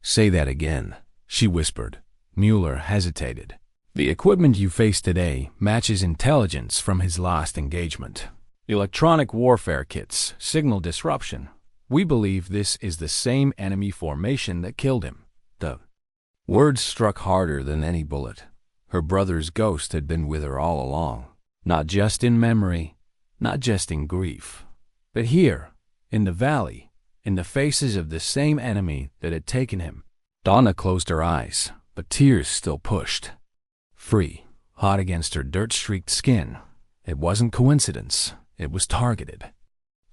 Say that again, she whispered. Mueller hesitated. The equipment you face today matches intelligence from his last engagement. Electronic warfare kits, signal disruption. We believe this is the same enemy formation that killed him. The words struck harder than any bullet. Her brother's ghost had been with her all along. Not just in memory, not just in grief, but here, in the valley, in the faces of the same enemy that had taken him. Donna closed her eyes, but tears still pushed. Free, hot against her dirt-streaked skin. It wasn't coincidence. It was targeted.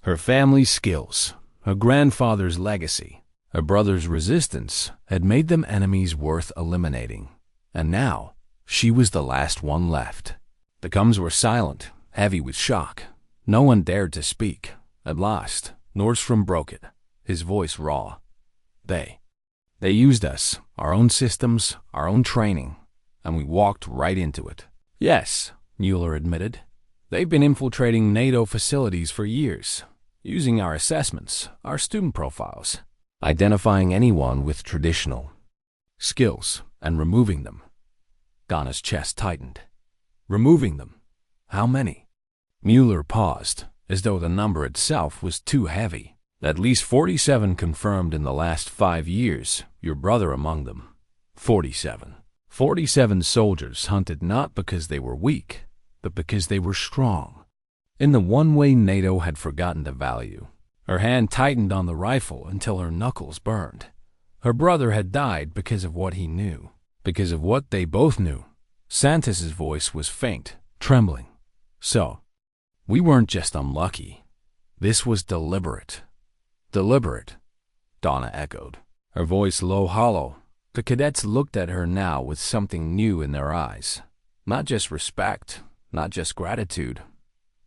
Her family's skills, her grandfather's legacy, her brother's resistance had made them enemies worth eliminating. And now, she was the last one left. The comms were silent, heavy with shock. No one dared to speak. At last, Nordstrom broke it, his voice raw. They used us, our own systems, our own training, and we walked right into it. Yes, Mueller admitted. They've been infiltrating NATO facilities for years, using our assessments, our student profiles, identifying anyone with traditional skills and removing them. Donna's chest tightened. Removing them? How many? Mueller paused, as though the number itself was too heavy. At least 47 confirmed in the last 5 years, your brother among them. 47. 47 soldiers hunted not because they were weak, but because they were strong. In the one way NATO had forgotten to value. Her hand tightened on the rifle until her knuckles burned. Her brother had died because of what he knew, because of what they both knew. Santos's voice was faint, trembling. So, we weren't just unlucky. This was deliberate. Deliberate, Donna echoed, her voice low, hollow. The cadets looked at her now with something new in their eyes. Not just respect, not just gratitude,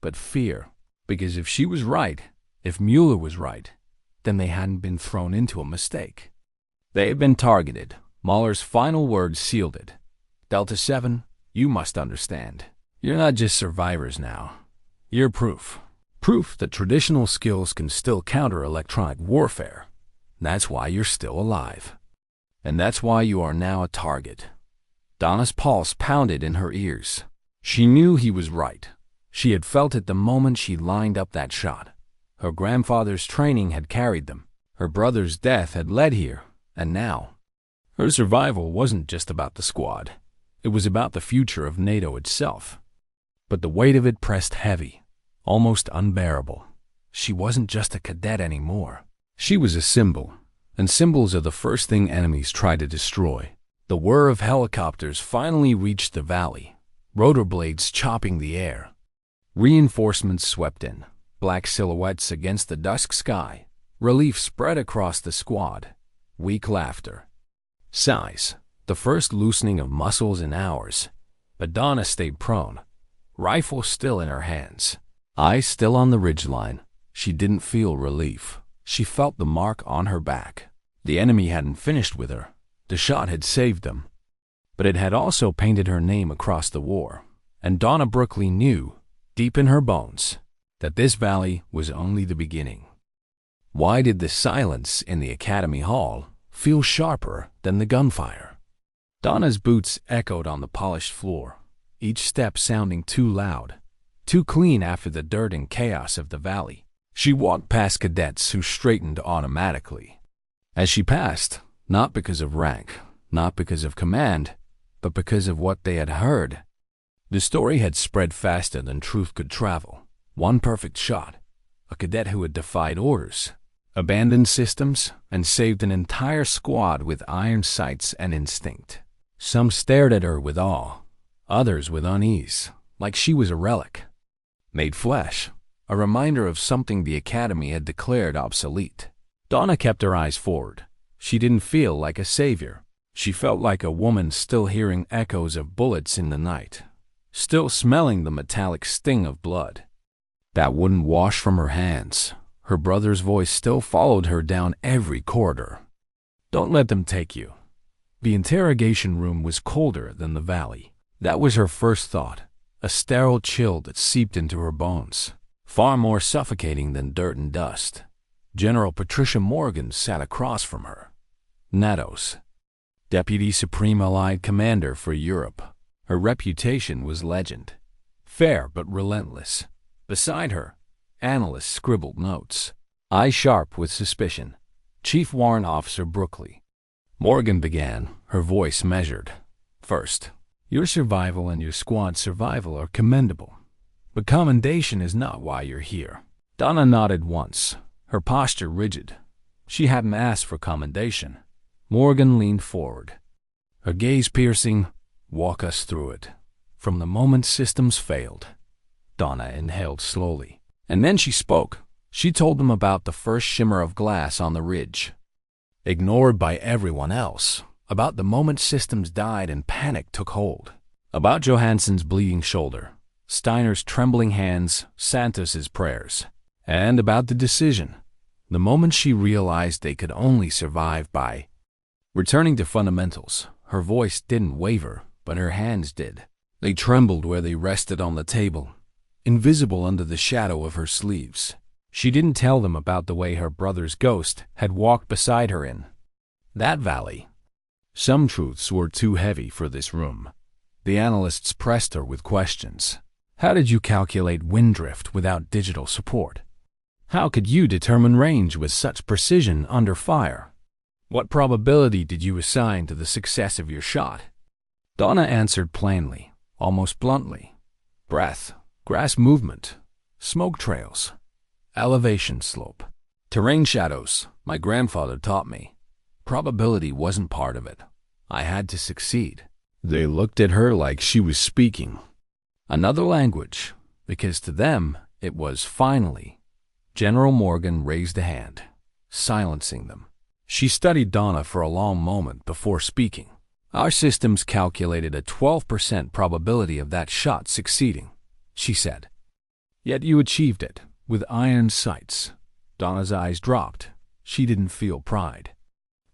but fear. Because if she was right, if Mueller was right, then they hadn't been thrown into a mistake. They had been targeted. Mahler's final words sealed it. Delta 7, you must understand. You're not just survivors now. You're proof. Proof that traditional skills can still counter electronic warfare. That's why you're still alive. And that's why you are now a target. Donna's pulse pounded in her ears. She knew he was right. She had felt it the moment she lined up that shot. Her grandfather's training had carried them. Her brother's death had led here. And now, her survival wasn't just about the squad. It was about the future of NATO itself. But the weight of it pressed heavy, almost unbearable. She wasn't just a cadet anymore. She was a symbol, and symbols are the first thing enemies try to destroy. The whir of helicopters finally reached the valley, rotor blades chopping the air. Reinforcements swept in, black silhouettes against the dusk sky. Relief spread across the squad. Weak laughter. Sighs, the first loosening of muscles in hours. But Donna stayed prone, rifle still in her hands. Eyes still on the ridgeline. She didn't feel relief. She felt the mark on her back. The enemy hadn't finished with her. The shot had saved them. But it had also painted her name across the war. And Donna Brookley knew, deep in her bones, that this valley was only the beginning. Why did the silence in the academy hall feel sharper than the gunfire? Donna's boots echoed on the polished floor, each step sounding too loud, too clean after the dirt and chaos of the valley. She walked past cadets who straightened automatically. As she passed, not because of rank, not because of command, but because of what they had heard. The story had spread faster than truth could travel. One perfect shot, a cadet who had defied orders, abandoned systems, and saved an entire squad with iron sights and instinct. Some stared at her with awe, others with unease, like she was a relic. Made flesh, a reminder of something the academy had declared obsolete. Donna kept her eyes forward. She didn't feel like a savior. She felt like a woman still hearing echoes of bullets in the night, still smelling the metallic sting of blood that wouldn't wash from her hands. Her brother's voice still followed her down every corridor. Don't let them take you. The interrogation room was colder than the valley. That was her first thought, a sterile chill that seeped into her bones, far more suffocating than dirt and dust. General Patricia Morgan sat across from her. NATO's Deputy Supreme Allied Commander for Europe. Her reputation was legend. Fair but relentless. Beside her, analysts scribbled notes, eyes sharp with suspicion. Chief Warrant Officer Brookley. Morgan began, her voice measured. First, your survival and your squad's survival are commendable. But commendation is not why you're here. Donna nodded once, her posture rigid. She hadn't asked for commendation. Morgan leaned forward, her gaze piercing. Walk us through it. From the moment systems failed. Donna inhaled slowly. And then she spoke. She told them about the first shimmer of glass on the ridge, ignored by everyone else. About the moment systems died and panic took hold. About Johansson's bleeding shoulder, Steiner's trembling hands, Santos's prayers. And about the decision. The moment she realized they could only survive by returning to fundamentals. Her voice didn't waver, but her hands did. They trembled where they rested on the table, invisible under the shadow of her sleeves. She didn't tell them about the way her brother's ghost had walked beside her in that valley. Some truths were too heavy for this room. The analysts pressed her with questions. How did you calculate wind drift without digital support? How could you determine range with such precision under fire? What probability did you assign to the success of your shot? Donna answered plainly, almost bluntly. Breath, grass movement, smoke trails, elevation slope, terrain shadows, my grandfather taught me. Probability wasn't part of it. I had to succeed. They looked at her like she was speaking another language, because to them it was finally. General Morgan raised a hand, silencing them. She studied Donna for a long moment before speaking. Our systems calculated a 12% probability of that shot succeeding, she said. Yet you achieved it, with iron sights. Donna's eyes dropped. She didn't feel pride.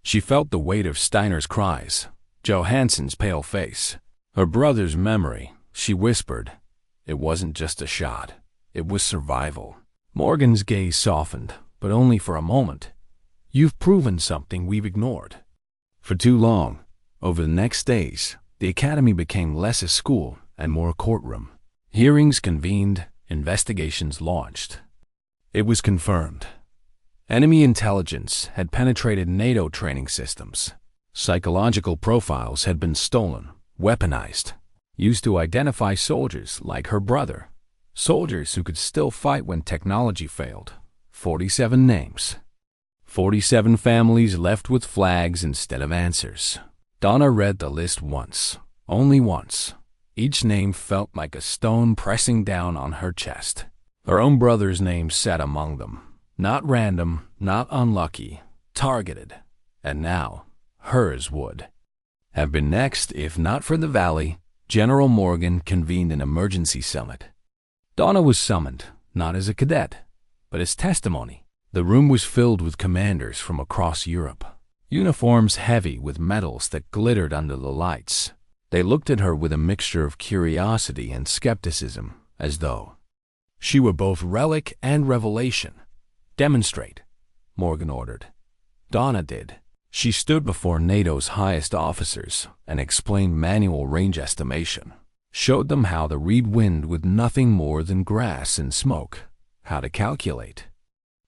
She felt the weight of Steiner's cries, Johansson's pale face, her brother's memory. She whispered, it wasn't just a shot. It was survival. Morgan's gaze softened, but only for a moment. You've proven something we've ignored. For too long, over the next days, the academy became less a school and more a courtroom. Hearings convened, investigations launched. It was confirmed. Enemy intelligence had penetrated NATO training systems. Psychological profiles had been stolen, weaponized, used to identify soldiers like her brother. Soldiers who could still fight when technology failed. 47 names. 47 families left with flags instead of answers. Donna read the list once, only once. Each name felt like a stone pressing down on her chest. Her own brother's name sat among them. Not random, not unlucky, targeted. And now, hers would have been next if not for the Valley. General Morgan convened an emergency summit. Donna was summoned, not as a cadet, but as testimony. The room was filled with commanders from across Europe, uniforms heavy with medals that glittered under the lights. They looked at her with a mixture of curiosity and skepticism, as though she were both relic and revelation. Demonstrate, Morgan ordered. Donna did. She stood before NATO's highest officers and explained manual range estimation, showed them how to read wind with nothing more than grass and smoke, how to calculate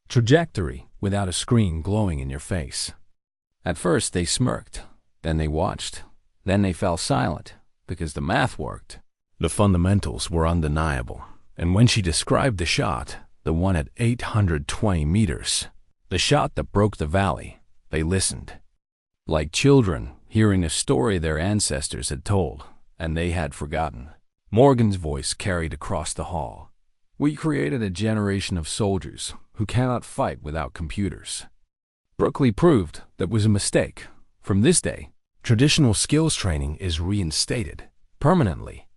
trajectory without a screen glowing in your face. At first they smirked, then they watched, then they fell silent because the math worked. The fundamentals were undeniable, and when she described the shot, the one at 820 meters, the shot that broke the valley, they listened. Like children hearing a story their ancestors had told, and they had forgotten. Morgan's voice carried across the hall. We created a generation of soldiers who cannot fight without computers. Brookley proved that was a mistake. From this day, traditional skills training is reinstated permanently.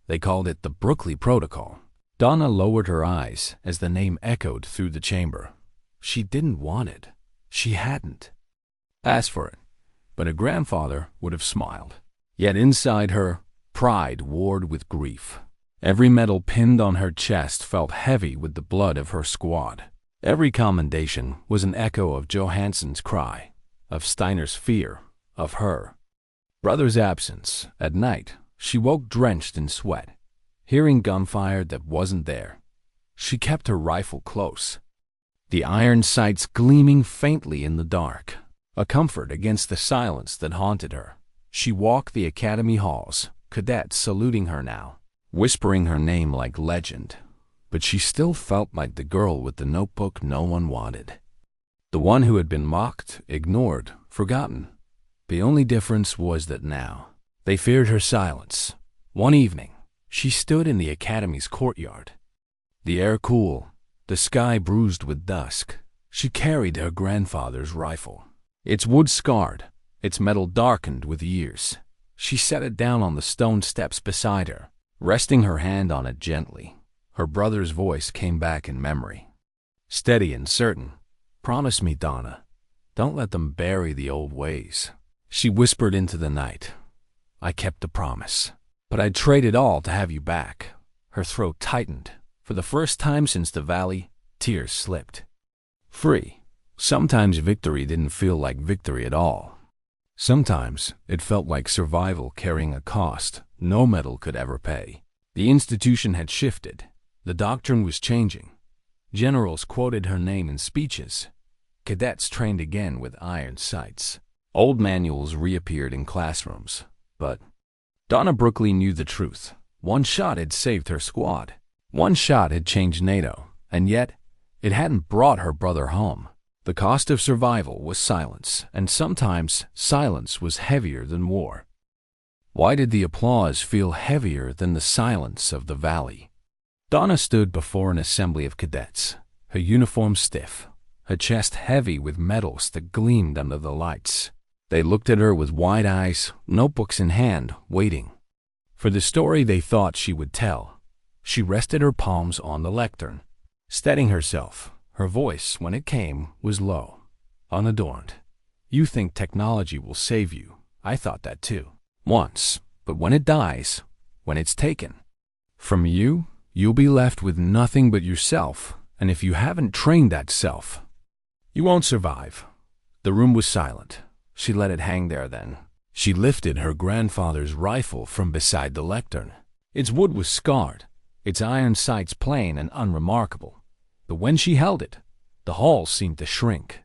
They called it the Brookley Protocol. Donna lowered her eyes as the name echoed through the chamber. She didn't want it. She hadn't asked for it, but her grandfather would have smiled. Yet inside her, pride warred with grief. Every medal pinned on her chest felt heavy with the blood of her squad. Every commendation was an echo of Johansson's cry, of Steiner's fear, of her brother's absence. At night, she woke drenched in sweat, hearing gunfire that wasn't there. She kept her rifle close, the iron sights gleaming faintly in the dark, a comfort against the silence that haunted her. She walked the academy halls, cadets saluting her now, whispering her name like legend. But she still felt like the girl with the notebook no one wanted. The one who had been mocked, ignored, forgotten. The only difference was that now, they feared her silence. One evening, she stood in the academy's courtyard. The air cool, the sky bruised with dusk. She carried her grandfather's rifle. Its wood scarred, its metal darkened with years. She set it down on the stone steps beside her, resting her hand on it gently. Her brother's voice came back in memory, steady and certain. Promise me, Donna. Don't let them bury the old ways. She whispered into the night. I kept the promise, but I'd trade it all to have you back. Her throat tightened. For the first time since the valley, tears slipped. Free. Sometimes victory didn't feel like victory at all. Sometimes it felt like survival carrying a cost no medal could ever pay. The institution had shifted. The doctrine was changing. Generals quoted her name in speeches. Cadets trained again with iron sights. Old manuals reappeared in classrooms. But Donna Brookley knew the truth. One shot had saved her squad. One shot had changed NATO, and yet it hadn't brought her brother home. The cost of survival was silence, and sometimes silence was heavier than war. Why did the applause feel heavier than the silence of the valley? Donna stood before an assembly of cadets, her uniform stiff, her chest heavy with medals that gleamed under the lights. They looked at her with wide eyes, notebooks in hand, waiting for the story they thought she would tell. She rested her palms on the lectern, steadying herself. Her voice, when it came, was low, unadorned. You think technology will save you. I thought that too. Once. But when it dies, when it's taken from you, you'll be left with nothing but yourself. And if you haven't trained that self, you won't survive. The room was silent. She let it hang there then. She lifted her grandfather's rifle from beside the lectern. Its wood was scarred, its iron sights plain and unremarkable. But when she held it, the hall seemed to shrink,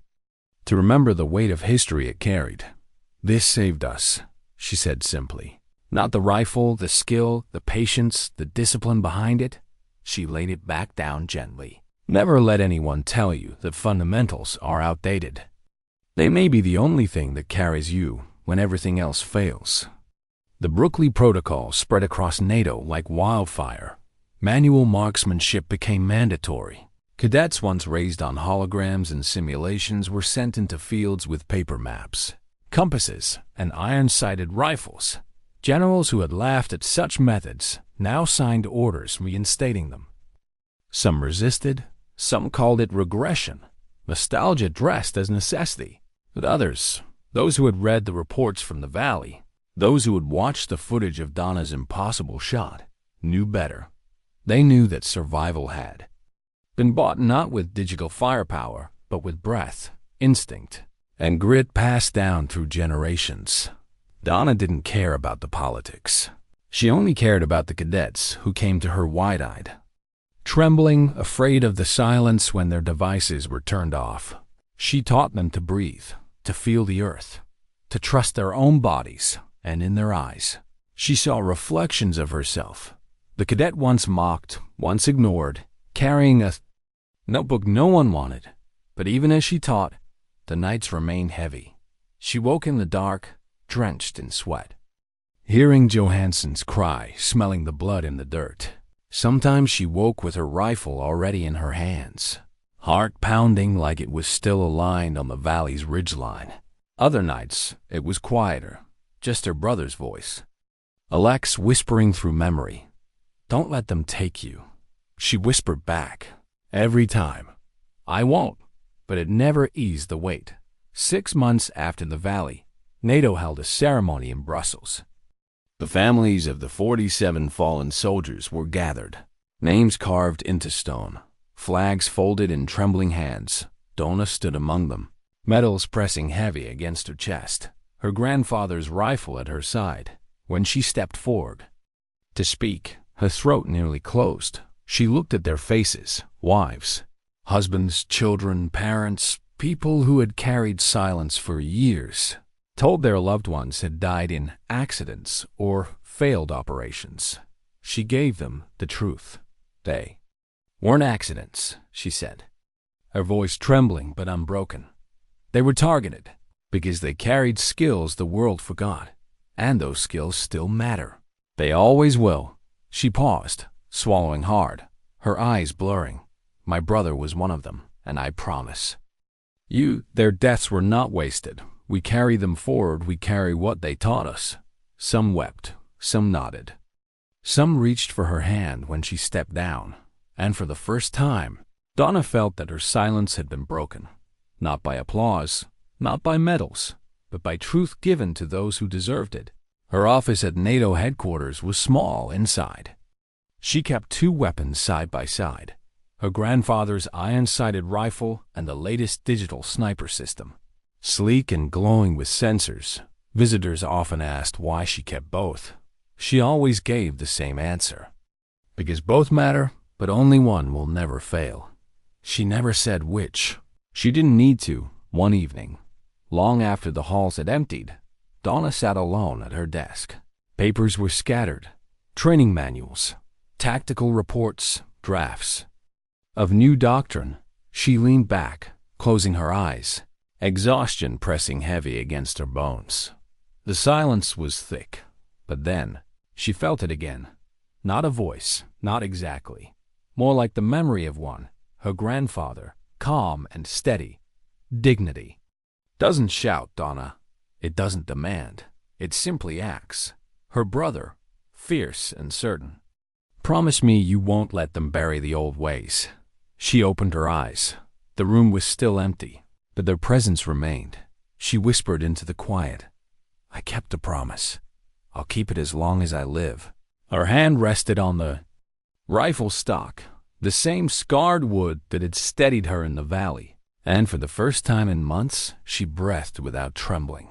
to remember the weight of history it carried. This saved us, she said simply. Not the rifle, the skill, the patience, the discipline behind it. She laid it back down gently. Never let anyone tell you that fundamentals are outdated. They may be the only thing that carries you when everything else fails. The Brookley Protocol spread across NATO like wildfire. Manual marksmanship became mandatory. Cadets once raised on holograms and simulations were sent into fields with paper maps, compasses, and iron-sighted rifles. Generals who had laughed at such methods now signed orders reinstating them. Some resisted, some called it regression, nostalgia dressed as necessity. But others, those who had read the reports from the valley, those who had watched the footage of Donna's impossible shot, knew better. They knew that survival had been bought not with digital firepower, but with breath, instinct, and grit passed down through generations. Donna didn't care about the politics. She only cared about the cadets who came to her wide-eyed, trembling, afraid of the silence when their devices were turned off. She taught them to breathe, to feel the earth, to trust their own bodies, and in their eyes, she saw reflections of herself. The cadet once mocked, once ignored, carrying a notebook no one wanted. But even as she taught, the nights remained heavy. She woke in the dark, drenched in sweat, hearing Johansson's cry, smelling the blood in the dirt. Sometimes she woke with her rifle already in her hands, heart pounding like it was still aligned on the valley's ridgeline. Other nights, it was quieter, just her brother's voice. Alex whispering through memory. "Don't let them take you." She whispered back. Every time. "I won't." But it never eased the weight. 6 months after the valley, NATO held a ceremony in Brussels. The families of the 47 fallen soldiers were gathered, names carved into stone, flags folded in trembling hands. Donna stood among them, medals pressing heavy against her chest, her grandfather's rifle at her side. When she stepped forward to speak, her throat nearly closed. She looked at their faces, wives, husbands, children, parents, people who had carried silence for years, told their loved ones had died in accidents or failed operations. She gave them the truth. They weren't accidents, she said, her voice trembling but unbroken. They were targeted because they carried skills the world forgot, and those skills still matter. They always will. She paused, swallowing hard, her eyes blurring. My brother was one of them, and I promise you, their deaths were not wasted. We carry them forward, we carry what they taught us. Some wept, some nodded. Some reached for her hand when she stepped down, and for the first time, Donna felt that her silence had been broken. Not by applause, not by medals, but by truth given to those who deserved it. Her office at NATO headquarters was small inside. She kept 2 weapons side by side, her grandfather's iron-sighted rifle and the latest digital sniper system. Sleek and glowing with sensors, visitors often asked why she kept both. She always gave the same answer. Because both matter, but only one will never fail. She never said which. She didn't need to. One evening, long after the halls had emptied, Donna sat alone at her desk. Papers were scattered. Training manuals, tactical reports, drafts. Of new doctrine, she leaned back, closing her eyes, exhaustion pressing heavy against her bones. The silence was thick, but then she felt it again. Not a voice, not exactly. More like the memory of one, her grandfather, calm and steady. Dignity. Doesn't shout, Donna. It doesn't demand. It simply acts. Her brother, fierce and certain. Promise me you won't let them bury the old ways. She opened her eyes. The room was still empty, but their presence remained. She whispered into the quiet. I kept a promise. I'll keep it as long as I live. Her hand rested on the rifle stock, the same scarred wood that had steadied her in the valley, and for the first time in months, she breathed without trembling.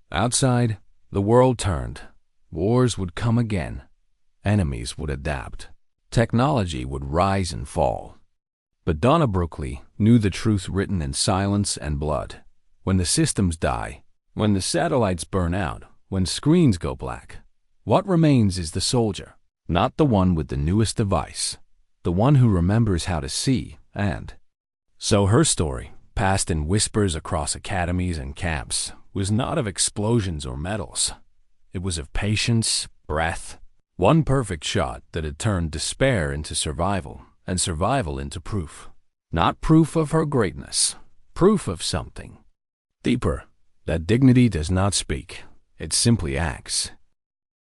Outside, the world turned. Wars would come again. Enemies would adapt. Technology would rise and fall. But Donna Brookley knew the truth written in silence and blood. When the systems die, when the satellites burn out, when screens go black, what remains is the soldier, not the one with the newest device, the one who remembers how to see and. So her story, passed in whispers across academies and camps, was not of explosions or medals. It was of patience, breath, one perfect shot that had turned despair into survival, and survival into proof. Not proof of her greatness, proof of something deeper, that dignity does not speak, it simply acts.